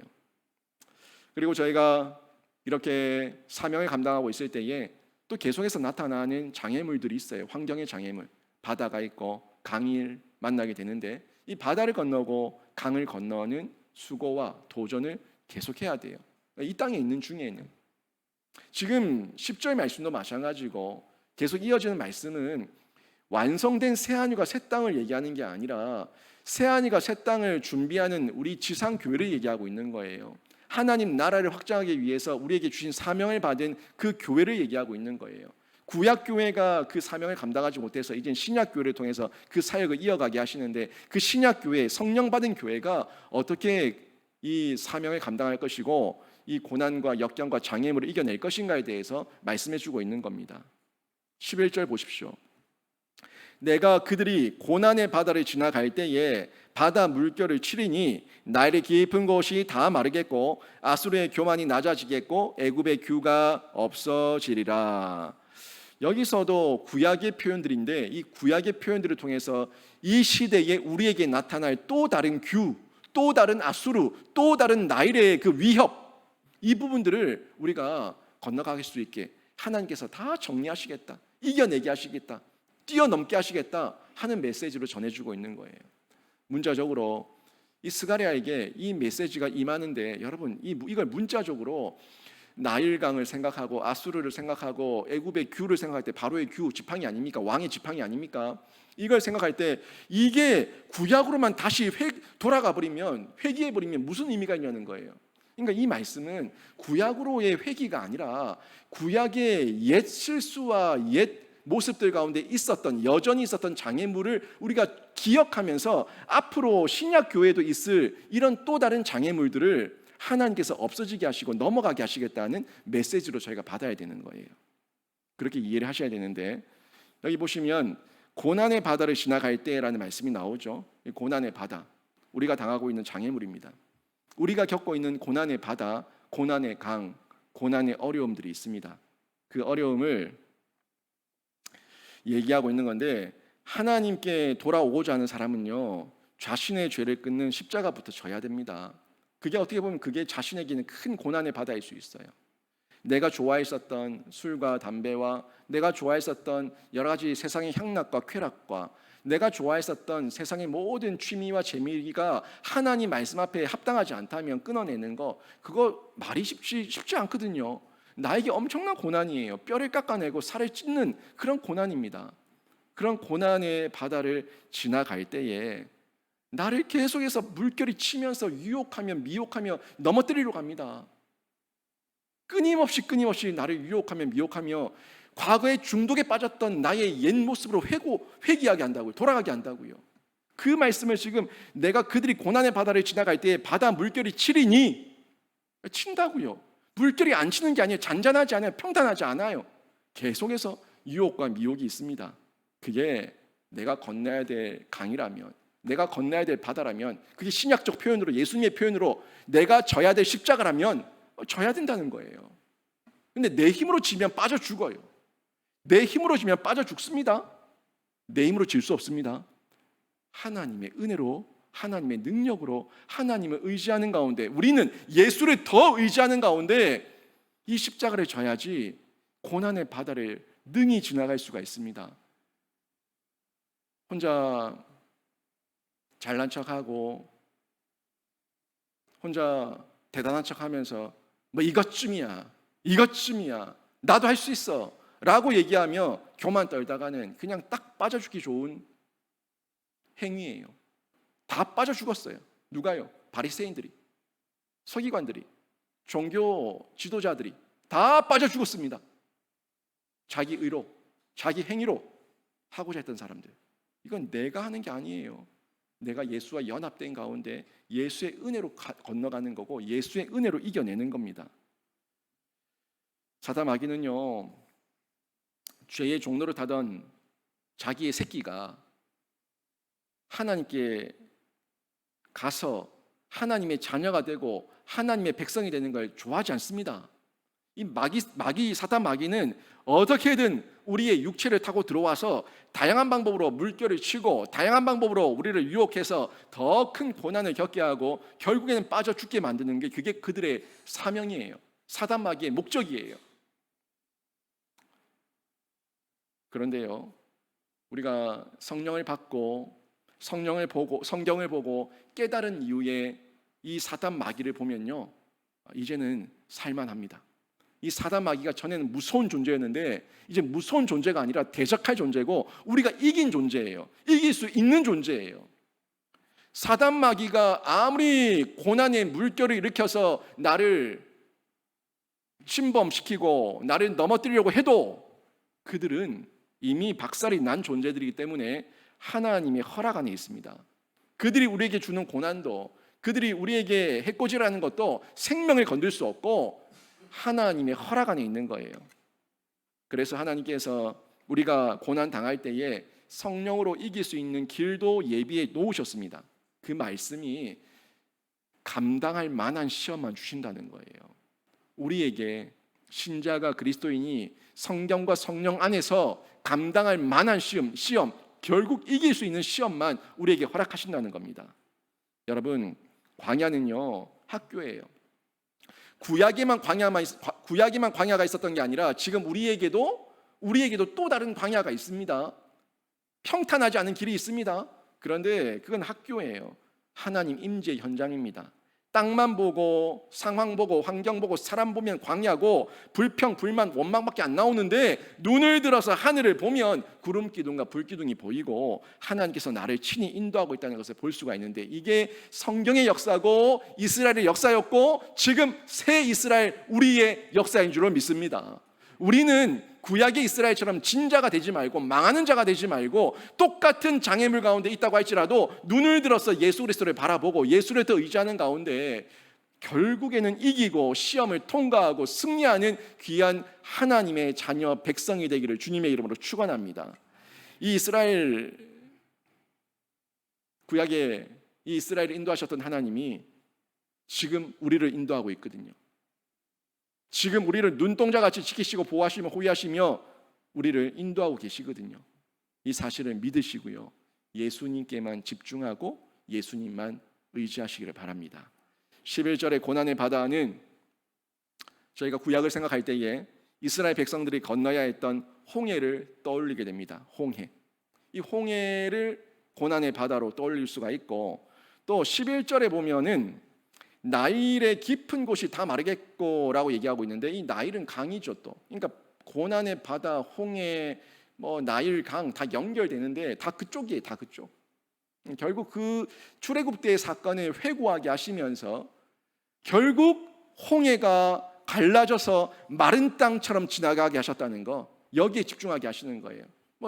그리고 저희가 이렇게 사명을 감당하고 있을 때에 또 계속해서 나타나는 장애물들이 있어요. 환경의 장애물, 바다가 있고 강을 만나게 되는데, 이 바다를 건너고 강을 건너는 수고와 도전을 계속해야 돼요. 이 땅에 있는 중에는 지금 10절 말씀도 마찬가지고, 계속 이어지는 말씀은 완성된 새하늘과 새 땅을 얘기하는 게 아니라 새하늘과 새 땅을 준비하는 우리 지상 교회를 얘기하고 있는 거예요. 하나님 나라를 확장하기 위해서 우리에게 주신 사명을 받은 그 교회를 얘기하고 있는 거예요. 구약 교회가 그 사명을 감당하지 못해서 이제 신약 교회를 통해서 그 사역을 이어가게 하시는데, 그 신약 교회, 성령 받은 교회가 어떻게 이 사명을 감당할 것이고 이 고난과 역경과 장애물을 이겨낼 것인가에 대해서 말씀해 주고 있는 겁니다. 11절 보십시오. 내가 그들이 고난의 바다를 지나갈 때에 바다 물결을 치리니 나일의 깊은 곳이 다 마르겠고 아수르의 교만이 낮아지겠고 애굽의 규가 없어지리라. 여기서도 구약의 표현들인데, 이 구약의 표현들을 통해서 이 시대에 우리에게 나타날 또 다른 규, 또 다른 아수르, 또 다른 나일의 그 위협, 이 부분들을 우리가 건너갈 수 있게 하나님께서 다 정리하시겠다, 이겨내게 하시겠다, 뛰어넘게 하시겠다 하는 메시지로 전해주고 있는 거예요. 문자적으로 이 스가랴에게 이 메시지가 임하는데, 여러분 이걸 문자적으로 나일강을 생각하고 아수르를 생각하고 애굽의 규를 생각할 때 바로의 규 지팡이 아닙니까? 왕의 지팡이 아닙니까? 이걸 생각할 때 이게 구약으로만 다시 돌아가 버리면, 회귀해 버리면 무슨 의미가 있냐는 거예요. 그러니까 이 말씀은 구약으로의 회귀가 아니라 구약의 옛 실수와 옛 모습들 가운데 있었던, 여전히 있었던 장애물을 우리가 기억하면서 앞으로 신약 교회에도 있을 이런 또 다른 장애물들을 하나님께서 없어지게 하시고 넘어가게 하시겠다는 메시지로 저희가 받아야 되는 거예요. 그렇게 이해를 하셔야 되는데, 여기 보시면 고난의 바다를 지나갈 때라는 말씀이 나오죠. 고난의 바다, 우리가 당하고 있는 장애물입니다. 우리가 겪고 있는 고난의 바다, 고난의 강, 고난의 어려움들이 있습니다. 그 어려움을 얘기하고 있는 건데, 하나님께 돌아오고자 하는 사람은요, 자신의 죄를 끊는 십자가부터 져야 됩니다. 그게 어떻게 보면 그게 자신에게는 큰 고난의 바다일 수 있어요. 내가 좋아했었던 술과 담배와 내가 좋아했었던 여러 가지 세상의 향락과 쾌락과 내가 좋아했었던 세상의 모든 취미와 재미가 하나님 말씀 앞에 합당하지 않다면 끊어내는 거, 그거 말이 쉽지 않거든요. 나에게 엄청난 고난이에요. 뼈를 깎아내고 살을 찢는 그런 고난입니다. 그런 고난의 바다를 지나갈 때에 나를 계속해서 물결이 치면서 유혹하며 미혹하며 넘어뜨리려고 합니다. 끊임없이 나를 유혹하며 미혹하며 과거의 중독에 빠졌던 나의 옛 모습으로 회귀하게 한다고요. 돌아가게 한다고요. 그 말씀을 지금 내가 그들이 고난의 바다를 지나갈 때 바다 물결이 치리니, 친다고요. 물결이 안 치는 게 아니에요. 잔잔하지 않아요. 평탄하지 않아요. 계속해서 유혹과 미혹이 있습니다. 그게 내가 건너야 될 강이라면, 내가 건너야 될 바다라면, 그게 신약적 표현으로, 예수님의 표현으로 내가 져야 될 십자가라면 져야 된다는 거예요. 근데 내 힘으로 지면 빠져 죽어요. 내 힘으로 지면 빠져 죽습니다. 내 힘으로 질 수 없습니다. 하나님의 은혜로, 하나님의 능력으로, 하나님을 의지하는 가운데, 우리는 예수를 더 의지하는 가운데 이 십자가를 져야지 고난의 바다를 능히 지나갈 수가 있습니다. 혼자 잘난 척하고 혼자 대단한 척하면서 뭐 이것쯤이야 나도 할 수 있어 라고 얘기하며 교만 떨다가는 그냥 딱 빠져 죽기 좋은 행위예요. 다 빠져 죽었어요. 누가요? 바리새인들이, 서기관들이, 종교 지도자들이 다 빠져 죽었습니다. 자기 의로, 자기 행위로 하고자 했던 사람들. 이건 내가 하는 게 아니에요. 내가 예수와 연합된 가운데 예수의 은혜로 건너가는 거고 예수의 은혜로 이겨내는 겁니다. 사단 마귀는요, 죄의 종로를 타던 자기의 새끼가 하나님께 가서 하나님의 자녀가 되고 하나님의 백성이 되는 걸 좋아하지 않습니다. 이 사단 마귀는 어떻게든 우리의 육체를 타고 들어와서 다양한 방법으로 물결을 치고 다양한 방법으로 우리를 유혹해서 더 큰 고난을 겪게 하고 결국에는 빠져 죽게 만드는 게 그게 그들의 사명이에요. 사단 마귀의 목적이에요. 그런데요, 우리가 성령을 받고 성경을 보고 깨달은 이후에 이 사단 마귀를 보면요, 이제는 살만합니다. 이 사단 마귀가 전에는 무서운 존재였는데 이제 무서운 존재가 아니라 대적할 존재고 우리가 이긴 존재예요. 이길 수 있는 존재예요. 사단 마귀가 아무리 고난의 물결을 일으켜서 나를 침범시키고 나를 넘어뜨리려고 해도 그들은 이미 박살이 난 존재들이기 때문에 하나님의 허락 안에 있습니다. 그들이 우리에게 주는 고난도, 그들이 우리에게 해코지라는 것도 생명을 건들 수 없고 하나님의 허락 안에 있는 거예요. 그래서 하나님께서 우리가 고난 당할 때에 성령으로 이길 수 있는 길도 예비해 놓으셨습니다. 그 말씀이 감당할 만한 시험만 주신다는 거예요. 우리에게 신자가 그리스도인이 성경과 성령 안에서 감당할 만한 시험, 결국 이길 수 있는 시험만 우리에게 허락하신다는 겁니다. 여러분, 광야는요, 학교예요. 구약에만 광야가 있었던 게 아니라 지금 우리에게도 또 다른 광야가 있습니다. 평탄하지 않은 길이 있습니다. 그런데 그건 학교예요. 하나님 임재 현장입니다. 땅만 보고 상황 보고 환경 보고 사람 보면 광야고 불평, 불만, 원망밖에 안 나오는데 눈을 들어서 하늘을 보면 구름 기둥과 불 기둥이 보이고 하나님께서 나를 친히 인도하고 있다는 것을 볼 수가 있는데 이게 성경의 역사고 이스라엘의 역사였고 지금 새 이스라엘 우리의 역사인 줄로 믿습니다. 우리는 구약의 이스라엘처럼 진자가 되지 말고 망하는 자가 되지 말고 똑같은 장애물 가운데 있다고 할지라도 눈을 들어서 예수 그리스도를 바라보고 예수를 더 의지하는 가운데 결국에는 이기고 시험을 통과하고 승리하는 귀한 하나님의 자녀 백성이 되기를 주님의 이름으로 축원합니다. 이 이스라엘 구약에 이 이스라엘을 인도하셨던 하나님이 지금 우리를 인도하고 있거든요. 지금 우리를 눈동자같이 지키시고 보호하시며 호위하시며 우리를 인도하고 계시거든요. 이 사실을 믿으시고요, 예수님께만 집중하고 예수님만 의지하시기를 바랍니다. 11절의 고난의 바다는 저희가 구약을 생각할 때에 이스라엘 백성들이 건너야 했던 홍해를 떠올리게 됩니다. 홍해. 이 홍해를 고난의 바다로 떠올릴 수가 있고 또 11절에 보면은 나일의 깊은 곳이 다 마르겠고라고 얘기하고 있는데 이 나일은 강이죠 또. 그러니까 고난의 바다, 홍해, 나일 강 다 연결되는데 다 그쪽이에요, 다 그쪽. 결국 그 출애굽 때의 사건을 회고하게 하시면서 결국 홍해가 갈라져서 마른 땅처럼 지나가게 하셨다는 거, 여기에 집중하게 하시는 거예요.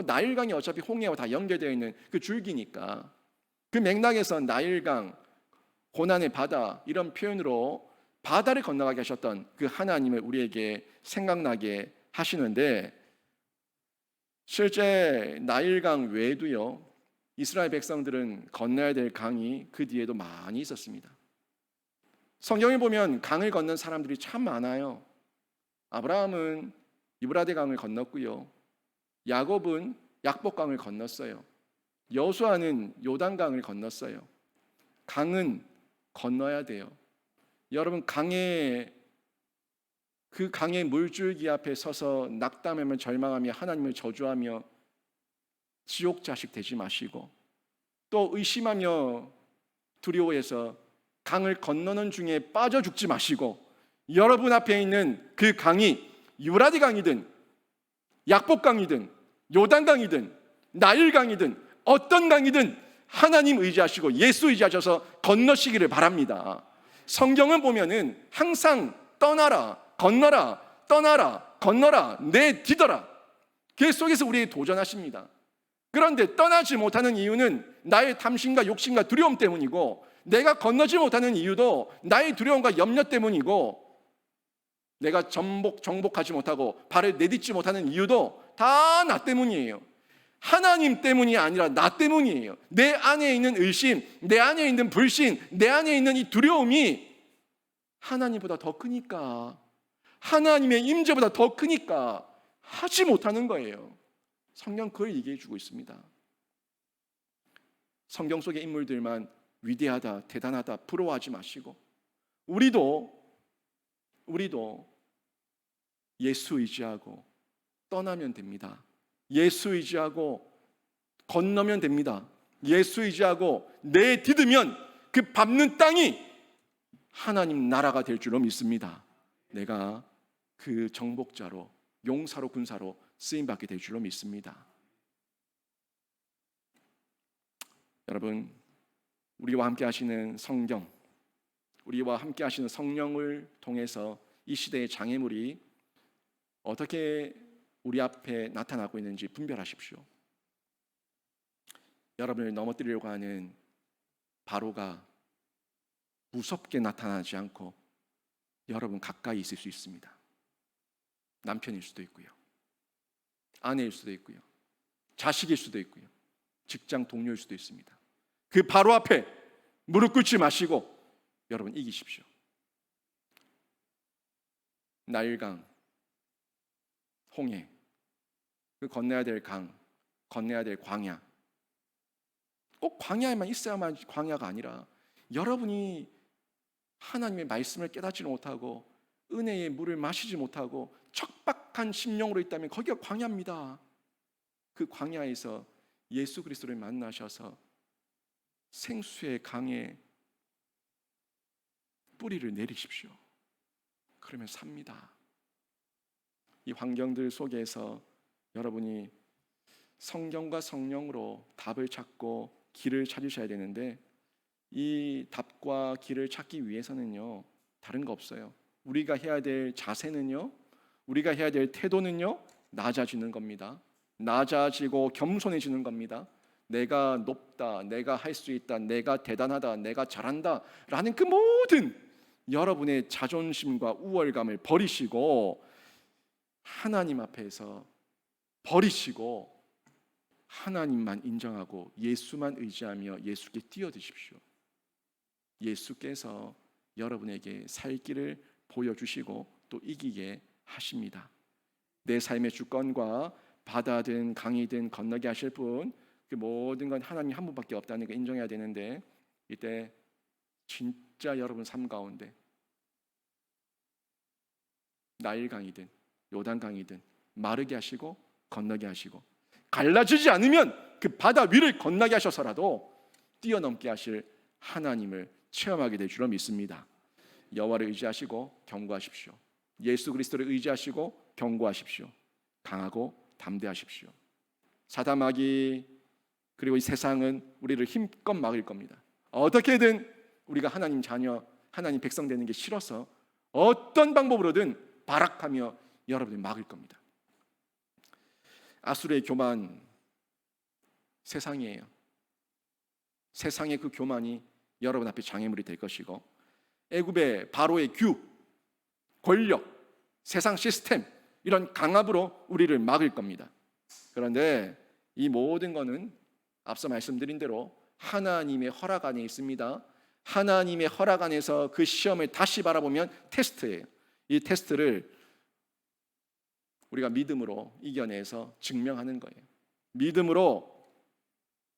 나일강이 어차피 홍해와 다 연결되어 있는 그 줄기니까 그 맥락에서 나일강, 고난의 바다 이런 표현으로 바다를 건너가게 하셨던 그 하나님을 우리에게 생각나게 하시는데 실제 나일강 외에도요 이스라엘 백성들은 건너야 될 강이 그 뒤에도 많이 있었습니다. 성경에 보면 강을 건넌 사람들이 참 많아요. 아브라함은 유브라데 강을 건넜고요, 야곱은 약복강을 건넜어요. 여호수아는 요단강을 건넜어요. 강은 건너야 돼요. 여러분, 그 강의 물줄기 앞에 서서 낙담하며 절망하며 하나님을 저주하며 지옥 자식 되지 마시고 또 의심하며 두려워해서 강을 건너는 중에 빠져 죽지 마시고 여러분 앞에 있는 그 강이 유브라데 강이든 약복강이든 요단강이든 나일강이든 어떤 강이든 하나님 의지하시고 예수 의지하셔서 건너시기를 바랍니다. 성경은 보면은 항상 떠나라, 건너라, 떠나라, 건너라, 내 뒤더라. 그 속에서 우리에게 도전하십니다. 그런데 떠나지 못하는 이유는 나의 탐심과 욕심과 두려움 때문이고 내가 건너지 못하는 이유도 나의 두려움과 염려 때문이고 내가 정복하지 못하고 발을 내딛지 못하는 이유도 다 나 때문이에요. 하나님 때문이 아니라 나 때문이에요. 내 안에 있는 의심, 내 안에 있는 불신, 내 안에 있는 이 두려움이 하나님보다 더 크니까, 하나님의 임재보다 더 크니까 하지 못하는 거예요. 성경 그걸 얘기해 주고 있습니다. 성경 속의 인물들만 위대하다, 대단하다 부러워하지 마시고 우리도 예수 의지하고 떠나면 됩니다. 예수 의지하고 건너면 됩니다. 예수 의지하고 내디디면 그 밟는 땅이 하나님 나라가 될 줄로 믿습니다. 내가 그 정복자로, 용사로, 군사로 쓰임받게 될 줄로 믿습니다. 여러분, 우리와 함께 하시는 성경, 우리와 함께 하시는 성령을 통해서 이 시대의 장애물이 어떻게 우리 앞에 나타나고 있는지 분별하십시오. 여러분을 넘어뜨리려고 하는 바로가 무섭게 나타나지 않고 여러분 가까이 있을 수 있습니다. 남편일 수도 있고요, 아내일 수도 있고요, 자식일 수도 있고요, 직장 동료일 수도 있습니다. 그 바로 앞에 무릎 꿇지 마시고 여러분 이기십시오. 나일강, 홍해, 그 건너야 될 강, 건너야 될 광야, 꼭 광야에만 있어야만 광야가 아니라 여러분이 하나님의 말씀을 깨닫지 못하고 은혜의 물을 마시지 못하고 척박한 심령으로 있다면 거기가 광야입니다. 그 광야에서 예수 그리스도를 만나셔서 생수의 강에 뿌리를 내리십시오. 그러면 삽니다. 이 환경들 속에서 여러분이 성경과 성령으로 답을 찾고 길을 찾으셔야 되는데, 이 답과 길을 찾기 위해서는요 다른 거 없어요. 우리가 해야 될 자세는요, 우리가 해야 될 태도는요 낮아지는 겁니다. 낮아지고 겸손해지는 겁니다. 내가 높다, 내가 할 수 있다, 내가 대단하다, 내가 잘한다 라는 그 모든 여러분의 자존심과 우월감을 버리시고 하나님 앞에서 버리시고 하나님만 인정하고 예수만 의지하며 예수께 뛰어드십시오. 예수께서 여러분에게 살 길을 보여주시고 또 이기게 하십니다. 내 삶의 주권과 바다든 강이든 건너게 하실 분, 그 모든 건 하나님 한 분밖에 없다는 거 인정해야 되는데, 이때 진짜 여러분 삶 가운데 나일강이든 요단강이든 마르게 하시고 건너게 하시고, 갈라지지 않으면 그 바다 위를 건너게 하셔서라도 뛰어넘게 하실 하나님을 체험하게 될 줄로 믿습니다. 여호와를 의지하시고 경고하십시오. 예수 그리스도를 의지하시고 경고하십시오. 강하고 담대하십시오. 사단 마귀 그리고 이 세상은 우리를 힘껏 막을 겁니다. 어떻게든 우리가 하나님 자녀, 하나님 백성 되는 게 싫어서 어떤 방법으로든 발악하며 여러분을 막을 겁니다. 아수르의 교만 세상이에요. 세상의 그 교만이 여러분 앞에 장애물이 될 것이고, 애굽의 바로의 규, 권력, 세상 시스템, 이런 강압으로 우리를 막을 겁니다. 그런데 이 모든 것은 앞서 말씀드린 대로 하나님의 허락 안에 있습니다. 하나님의 허락 안에서 그 시험을 다시 바라보면 테스트예요. 이 테스트를 우리가 믿음으로 이겨내서 증명하는 거예요. 믿음으로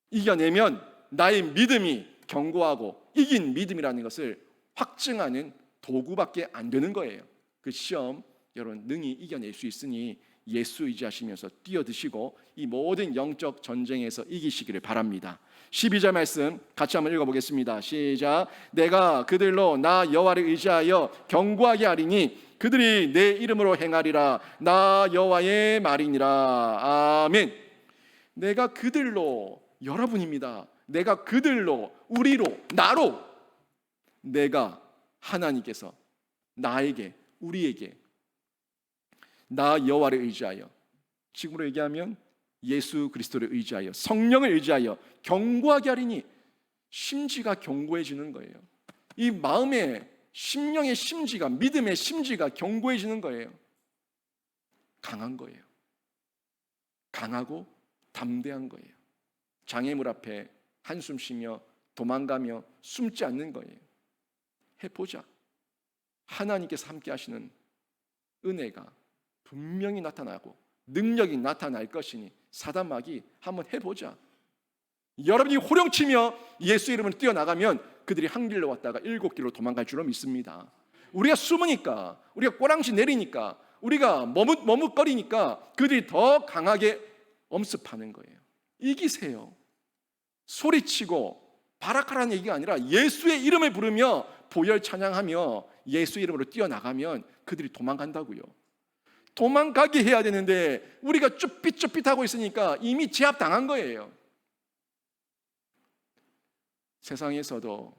이겨내면 나의 믿음이 견고하고 이긴 믿음이라는 것을 확증하는 도구밖에 안 되는 거예요. 그 시험 여러분 능히 이겨낼 수 있으니 예수 의지하시면서 뛰어드시고 이 모든 영적 전쟁에서 이기시기를 바랍니다. 12절 말씀 같이 한번 읽어보겠습니다. 시작. 내가 그들로 나 여호와를 의지하여 견고하게 하리니 그들이 내 이름으로 행하리라. 나 여호와의 말이니라. 아멘. 내가 그들로, 여러분입니다. 내가 그들로, 우리로, 나로, 내가 하나님께서 나에게, 우리에게 나 여호와를 의지하여, 지금으로 얘기하면 예수 그리스도를 의지하여, 성령을 의지하여 견고하게 하리니, 심지가 견고해지는 거예요. 이 마음의 심령의 심지가, 믿음의 심지가 견고해지는 거예요. 강한 거예요. 강하고 담대한 거예요. 장애물 앞에 한숨 쉬며 도망가며 숨지 않는 거예요. 해보자. 하나님께서 함께 하시는 은혜가 분명히 나타나고 능력이 나타날 것이니 사단마귀 한번 해보자. 여러분이 호령치며 예수 이름을 뛰어나가면 그들이 한 길로 왔다가 7길로 도망갈 줄로 믿습니다. 우리가 숨으니까, 우리가 꼬랑지 내리니까, 우리가 머뭇거리니까 그들이 더 강하게 엄습하는 거예요. 이기세요. 소리치고 바라카라는 얘기가 아니라 예수의 이름을 부르며 보혈 찬양하며 예수 이름으로 뛰어나가면 그들이 도망간다고요. 도망가게 해야 되는데 우리가 쭈삣쭈삣하고 있으니까 이미 제압당한 거예요. 세상에서도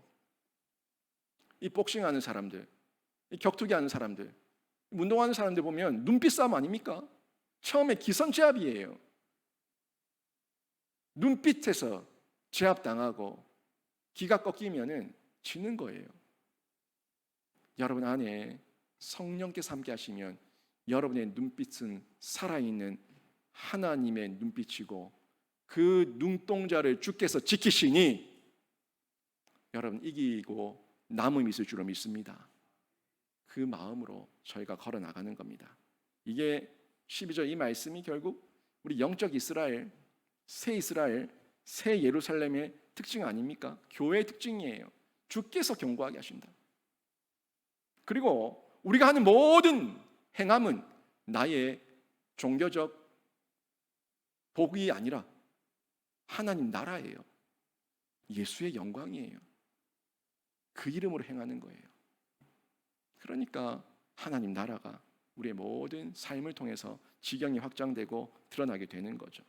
이 복싱하는 사람들, 이 격투기 하는 사람들, 운동하는 사람들 보면 눈빛 싸움 아닙니까? 처음에 기선제압이에요. 눈빛에서 제압당하고 기가 꺾이면은 지는 거예요. 여러분 안에 성령께서 함께 하시면 여러분의 눈빛은 살아있는 하나님의 눈빛이고 그 눈동자를 주께서 지키시니 여러분 이기고 남음이 있을 줄로 믿습니다. 그 마음으로 저희가 걸어나가는 겁니다. 이게 12절 이 말씀이 결국 우리 영적 이스라엘, 새 예루살렘의 특징 아닙니까? 교회의 특징이에요. 주께서 경고하게 하신다. 그리고 우리가 하는 모든 행함은 나의 종교적 복이 아니라 하나님 나라예요. 예수의 영광이에요. 그 이름으로 행하는 거예요. 그러니까 하나님 나라가 우리의 모든 삶을 통해서 지경이 확장되고 드러나게 되는 거죠.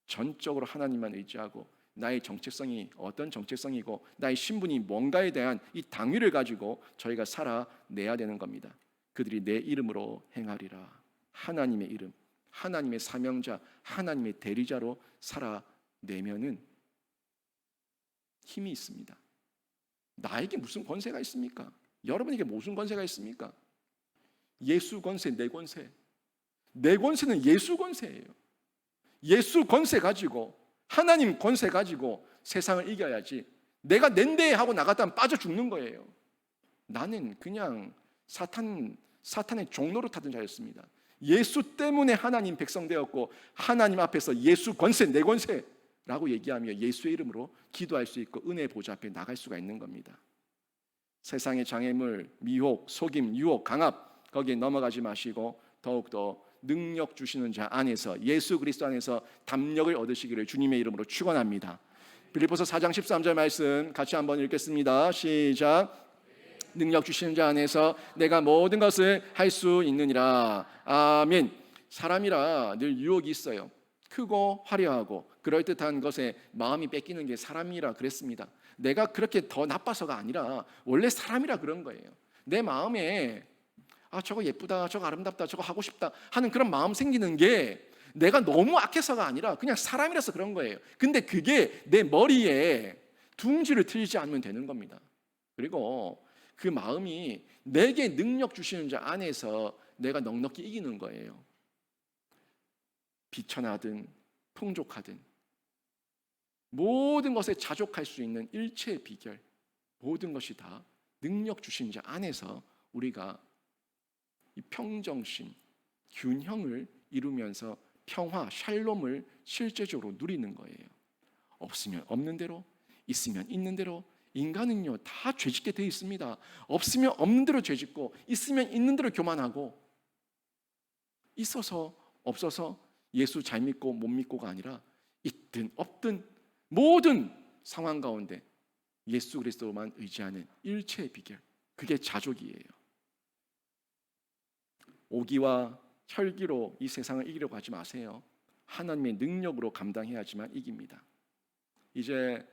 전적으로 하나님만 의지하고 나의 정체성이 어떤 정체성이고 나의 신분이 뭔가에 대한 이 당위를 가지고 저희가 살아내야 되는 겁니다. 그들이 내 이름으로 행하리라. 하나님의 이름, 하나님의 사명자, 하나님의 대리자로 살아내면은 힘이 있습니다. 나에게 무슨 권세가 있습니까? 여러분에게 무슨 권세가 있습니까? 예수 권세, 내 권세. 내 권세는 예수 권세예요. 예수 권세 가지고 하나님 권세 가지고 세상을 이겨야지. 내가 낸데 하고 나갔다면 빠져 죽는 거예요. 나는 그냥 사탄의 종로로 타던 자였습니다. 예수 때문에 하나님 백성 되었고 하나님 앞에서 예수 권세, 내 권세라고 얘기하며 예수의 이름으로 기도할 수 있고 은혜의 보좌 앞에 나갈 수가 있는 겁니다. 세상의 장애물, 미혹, 속임, 유혹, 강압 거기에 넘어가지 마시고 더욱더 능력 주시는 자 안에서 예수 그리스도 안에서 담력을 얻으시기를 주님의 이름으로 축원합니다. 빌립보서 4장 13절 말씀 같이 한번 읽겠습니다. 시작. 능력 주시는 자 안에서 내가 모든 것을 할 수 있느니라. 아멘. 사람이라 늘 유혹이 있어요. 크고 화려하고 그럴듯한 것에 마음이 뺏기는 게 사람이라 그랬습니다. 내가 그렇게 더 나빠서가 아니라 원래 사람이라 그런 거예요. 내 마음에 저거 예쁘다, 저거 아름답다, 저거 하고 싶다 하는 그런 마음 생기는 게 내가 너무 악해서가 아니라 그냥 사람이라서 그런 거예요. 근데 그게 내 머리에 둥지를 틀지 않으면 되는 겁니다. 그리고 그 마음이 내게 능력 주시는 자 안에서 내가 넉넉히 이기는 거예요. 비천하든 풍족하든 모든 것에 자족할 수 있는 일체의 비결, 모든 것이 다 능력 주신 자 안에서 우리가 이 평정심, 균형을 이루면서 평화, 샬롬을 실제적으로 누리는 거예요. 없으면 없는 대로, 있으면 있는 대로. 인간은요 다 죄짓게 되어 있습니다. 없으면 없는 대로 죄짓고 있으면 있는 대로 교만하고 있어서 없어서 예수 잘 믿고 못 믿고가 아니라 있든 없든 모든 상황 가운데 예수 그리스도만 의지하는 일체의 비결, 그게 자족이에요. 오기와 혈기로 이 세상을 이기려고 하지 마세요. 하나님의 능력으로 감당해야지만 이깁니다. 이제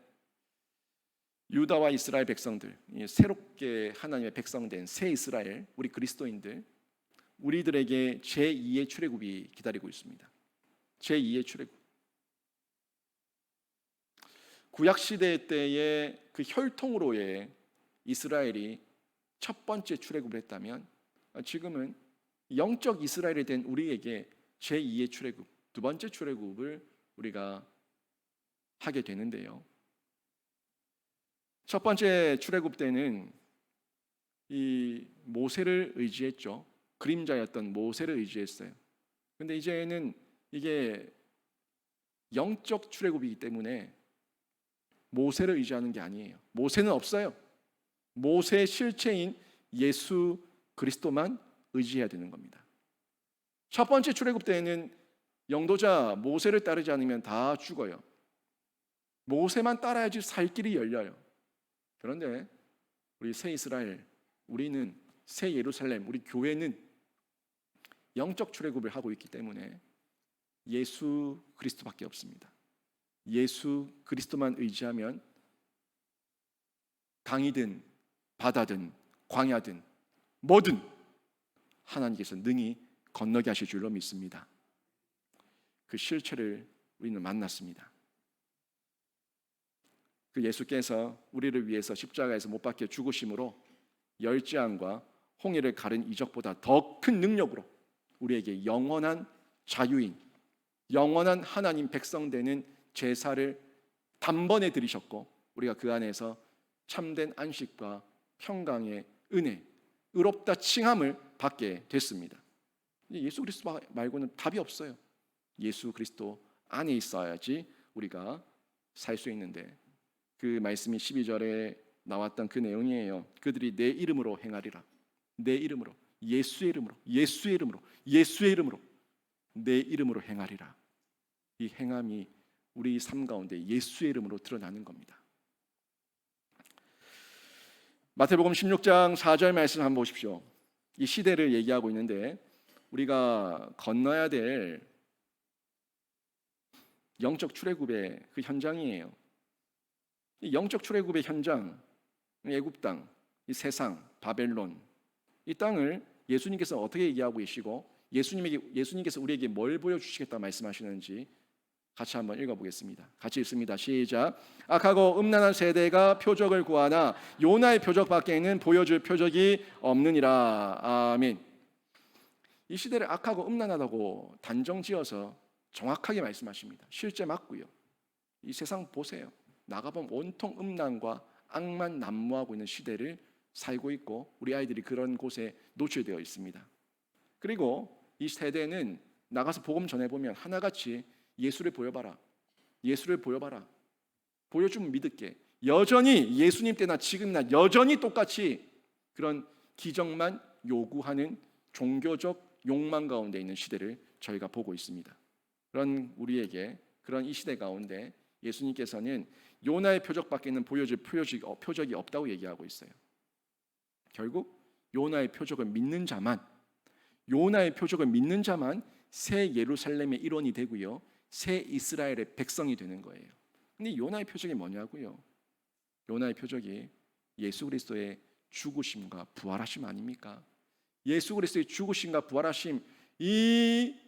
유다와 이스라엘 백성들, 새롭게 하나님의 백성된 새 이스라엘, 우리 그리스도인들, 우리들에게 제2의 출애굽이 기다리고 있습니다. 제2의 출애굽. 구약시대 때의 그 혈통으로의 이스라엘이 첫 번째 출애굽을 했다면 지금은 영적 이스라엘이 된 우리에게 제2의 출애굽, 두 번째 출애굽을 우리가 하게 되는데요. 첫 번째 출애굽 때는 이 모세를 의지했죠. 그림자였던 모세를 의지했어요. 근데 이제는 이게 영적 출애굽이기 때문에 모세를 의지하는 게 아니에요. 모세는 없어요. 모세의 실체인 예수 그리스도만 의지해야 되는 겁니다. 첫 번째 출애굽 때에는 영도자 모세를 따르지 않으면 다 죽어요. 모세만 따라야지 살 길이 열려요. 그런데 우리 새 이스라엘, 우리는 새 예루살렘, 우리 교회는 영적 출애굽을 하고 있기 때문에 예수 그리스도밖에 없습니다. 예수 그리스도만 의지하면 강이든 바다든 광야든 뭐든 하나님께서 능히 건너게 하실 줄로 믿습니다. 그 실체를 우리는 만났습니다. 그 예수께서 우리를 위해서 십자가에서 못 박혀 죽으심으로 열재앙과 홍해를 가른 이적보다 더 큰 능력으로 우리에게 영원한 자유인, 영원한 하나님 백성 되는 제사를 단번에 드리셨고, 우리가 그 안에서 참된 안식과 평강의 은혜, 의롭다 칭함을 받게 됐습니다. 예수 그리스도 말고는 답이 없어요. 예수 그리스도 안에 있어야지 우리가 살 수 있는데, 그 말씀이 12절에 나왔던 그 내용이에요. 그들이 내 이름으로 행하리라. 내 이름으로, 예수의 이름으로, 예수의 이름으로, 예수의 이름으로, 내 이름으로 행하리라. 이 행함이 우리 삶 가운데 예수의 이름으로 드러나는 겁니다. 마태복음 16장 4절 말씀 한번 보십시오. 이 시대를 얘기하고 있는데 우리가 건너야 될 영적 출애굽의 그 현장이에요. 이 영적 출애굽의 현장, 애굽 땅, 이 세상, 바벨론, 이 땅을 예수님께서 어떻게 얘기하고 계시고 예수님께서 우리에게 뭘 보여주시겠다 말씀하시는지 같이 한번 읽어보겠습니다. 같이 읽습니다. 시작. 악하고 음란한 세대가 표적을 구하나 요나의 표적밖에는 보여줄 표적이 없느니라. 아멘. 이 시대를 악하고 음란하다고 단정지어서 정확하게 말씀하십니다. 실제 맞고요. 이 세상 보세요. 나가보면 온통 음란과 악만 난무하고 있는 시대를 살고 있고 우리 아이들이 그런 곳에 노출되어 있습니다. 그리고 이 세대는 나가서 복음 전해보면 하나같이 예수를 보여봐라, 예수를 보여봐라, 보여주면 믿을게. 여전히 예수님 때나 지금이나 여전히 똑같이 그런 기적만 요구하는 종교적 욕망 가운데 있는 시대를 저희가 보고 있습니다. 그런 우리에게, 그런 이 시대 가운데 예수님께서는 요나의 표적밖에는 보여줄 표적이 없다고 얘기하고 있어요. 결국 요나의 표적을 믿는 자만, 요나의 표적을 믿는 자만 새 예루살렘의 일원이 되고요, 새 이스라엘의 백성이 되는 거예요. 근데 요나의 표적이 뭐냐고요? 요나의 표적이 예수 그리스도의 죽으심과 부활하심 아닙니까? 예수 그리스도의 죽으심과 부활하심, 이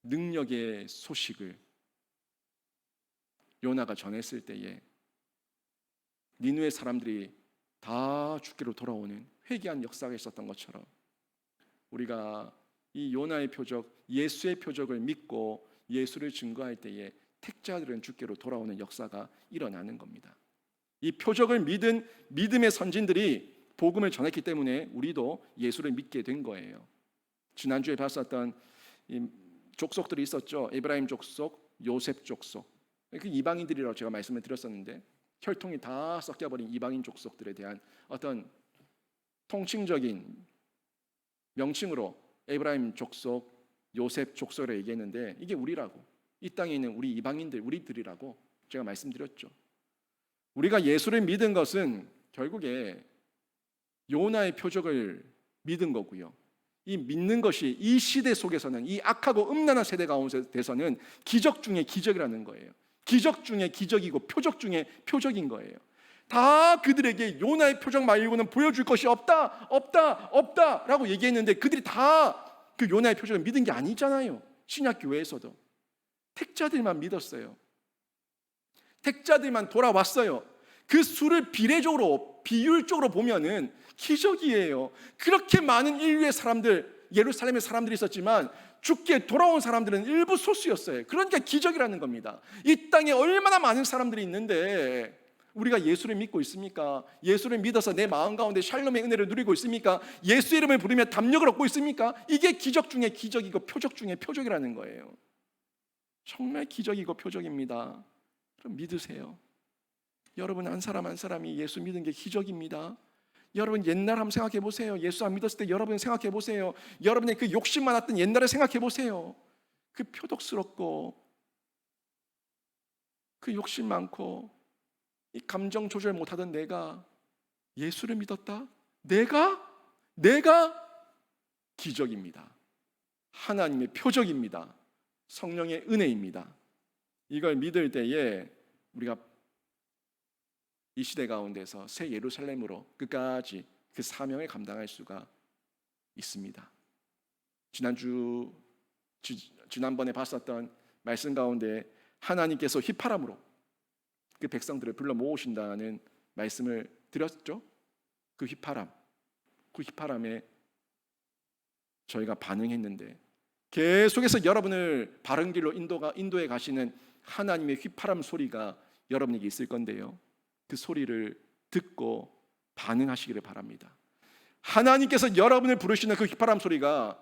능력의 소식을 요나가 전했을 때에 니느웨 사람들이 다 주께로 돌아오는 회개한 역사가 있었던 것처럼 우리가 이 요나의 표적, 예수의 표적을 믿고 예수를 증거할 때에 택자들은 주께로 돌아오는 역사가 일어나는 겁니다. 이 표적을 믿은 믿음의 선진들이 복음을 전했기 때문에 우리도 예수를 믿게 된 거예요. 지난주에 봤었던 이 족속들이 있었죠. 에브라임 족속, 요셉 족속. 그 이방인들이라고 제가 말씀을 드렸었는데 혈통이 다 섞여버린 이방인 족속들에 대한 어떤 통칭적인 명칭으로 에브라임 족속, 요셉 족속을 얘기했는데 이게 우리라고, 이 땅에 있는 우리 이방인들, 우리들이라고 제가 말씀드렸죠. 우리가 예수를 믿은 것은 결국에 요나의 표적을 믿은 거고요. 이 믿는 것이 이 시대 속에서는, 이 악하고 음란한 세대 가운데서는 기적 중에 기적이라는 거예요. 기적 중에 기적이고 표적 중에 표적인 거예요. 다 그들에게 요나의 표적 말고는 보여줄 것이 없다, 없다, 없다라고 얘기했는데 그들이 다 그 요나의 표적을 믿은 게 아니잖아요. 신약 교회에서도 택자들만 믿었어요. 택자들만 돌아왔어요. 그 수를 비례적으로, 비율적으로 보면은 기적이에요. 그렇게 많은 인류의 사람들, 예루살렘에 사람들이 있었지만 죽게 돌아온 사람들은 일부 소수였어요. 그러니까 기적이라는 겁니다. 이 땅에 얼마나 많은 사람들이 있는데 우리가 예수를 믿고 있습니까? 예수를 믿어서 내 마음 가운데 샬롬의 은혜를 누리고 있습니까? 예수 이름을 부르며 담력을 얻고 있습니까? 이게 기적 중에 기적이고 표적 중에 표적이라는 거예요. 정말 기적이고 표적입니다. 그럼 믿으세요. 여러분 한 사람 한 사람이 예수 믿은 게 기적입니다. 여러분 옛날 한번 생각해 보세요. 예수 안 믿었을 때 여러분 생각해 보세요. 여러분의 그 욕심 많았던 옛날에 생각해 보세요. 그 표독스럽고 그 욕심 많고 이 감정 조절 못하던 내가 예수를 믿었다? 내가 기적입니다. 하나님의 표적입니다. 성령의 은혜입니다. 이걸 믿을 때에 우리가 이 시대 가운데서 새 예루살렘으로 끝까지 그 사명을 감당할 수가 있습니다. 지난번에 봤었던 말씀 가운데 하나님께서 휘파람으로 그 백성들을 불러 모으신다는 말씀을 드렸죠. 그 휘파람에 저희가 반응했는데 계속해서 여러분을 바른 길로 인도에 가시는 하나님의 휘파람 소리가 여러분에게 있을 건데요. 그 소리를 듣고 반응하시기를 바랍니다. 하나님께서 여러분을 부르시는 그 휘파람 소리가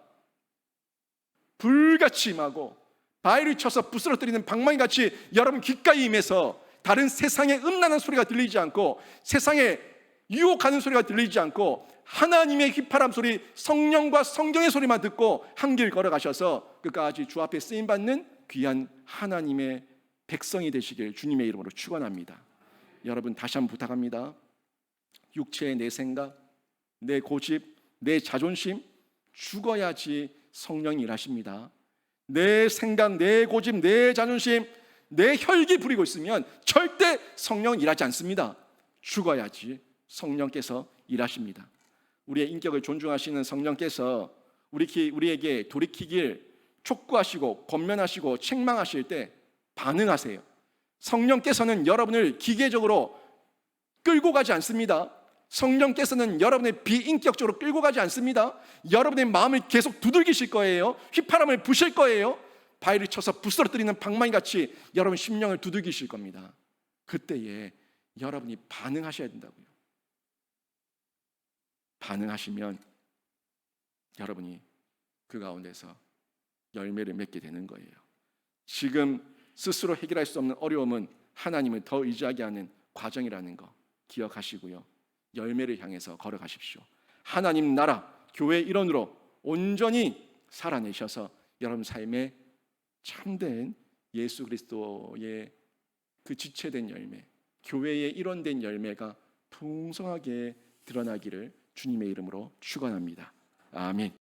불같이 임하고 바위를 쳐서 부스러뜨리는 방망이같이 여러분 귓가에 임해서 다른 세상의 음란한 소리가 들리지 않고 세상에 유혹하는 소리가 들리지 않고 하나님의 휘파람 소리, 성령과 성경의 소리만 듣고 한 길 걸어가셔서 끝까지 주 앞에 쓰임받는 귀한 하나님의 백성이 되시길 주님의 이름으로 축원합니다. 여러분 다시 한번 부탁합니다. 육체의 내 생각, 내 고집, 내 자존심 죽어야지 성령이 일하십니다. 내 생각, 내 고집, 내 자존심, 내 혈기 부리고 있으면 절대 성령은 일하지 않습니다. 죽어야지 성령께서 일하십니다. 우리의 인격을 존중하시는 성령께서 우리에게 돌이키길 촉구하시고 권면하시고 책망하실 때 반응하세요. 성령께서는 여러분을 기계적으로 끌고 가지 않습니다. 성령께서는 여러분의 비인격적으로 끌고 가지 않습니다. 여러분의 마음을 계속 두들기실 거예요. 휘파람을 부실 거예요. 바위를 쳐서 부스러뜨리는 방망이같이 여러분 심령을 두들기실 겁니다. 그때에 여러분이 반응하셔야 된다고요. 반응하시면 여러분이 그 가운데서 열매를 맺게 되는 거예요. 지금 스스로 해결할 수 없는 어려움은 하나님을 더 의지하게 하는 과정이라는 거 기억하시고요. 열매를 향해서 걸어가십시오. 하나님 나라, 교회 일원으로 온전히 살아내셔서 여러분 삶에 참된 예수 그리스도의 그 지체된 열매, 교회의 일원된 열매가 풍성하게 드러나기를 주님의 이름으로 축원합니다. 아멘.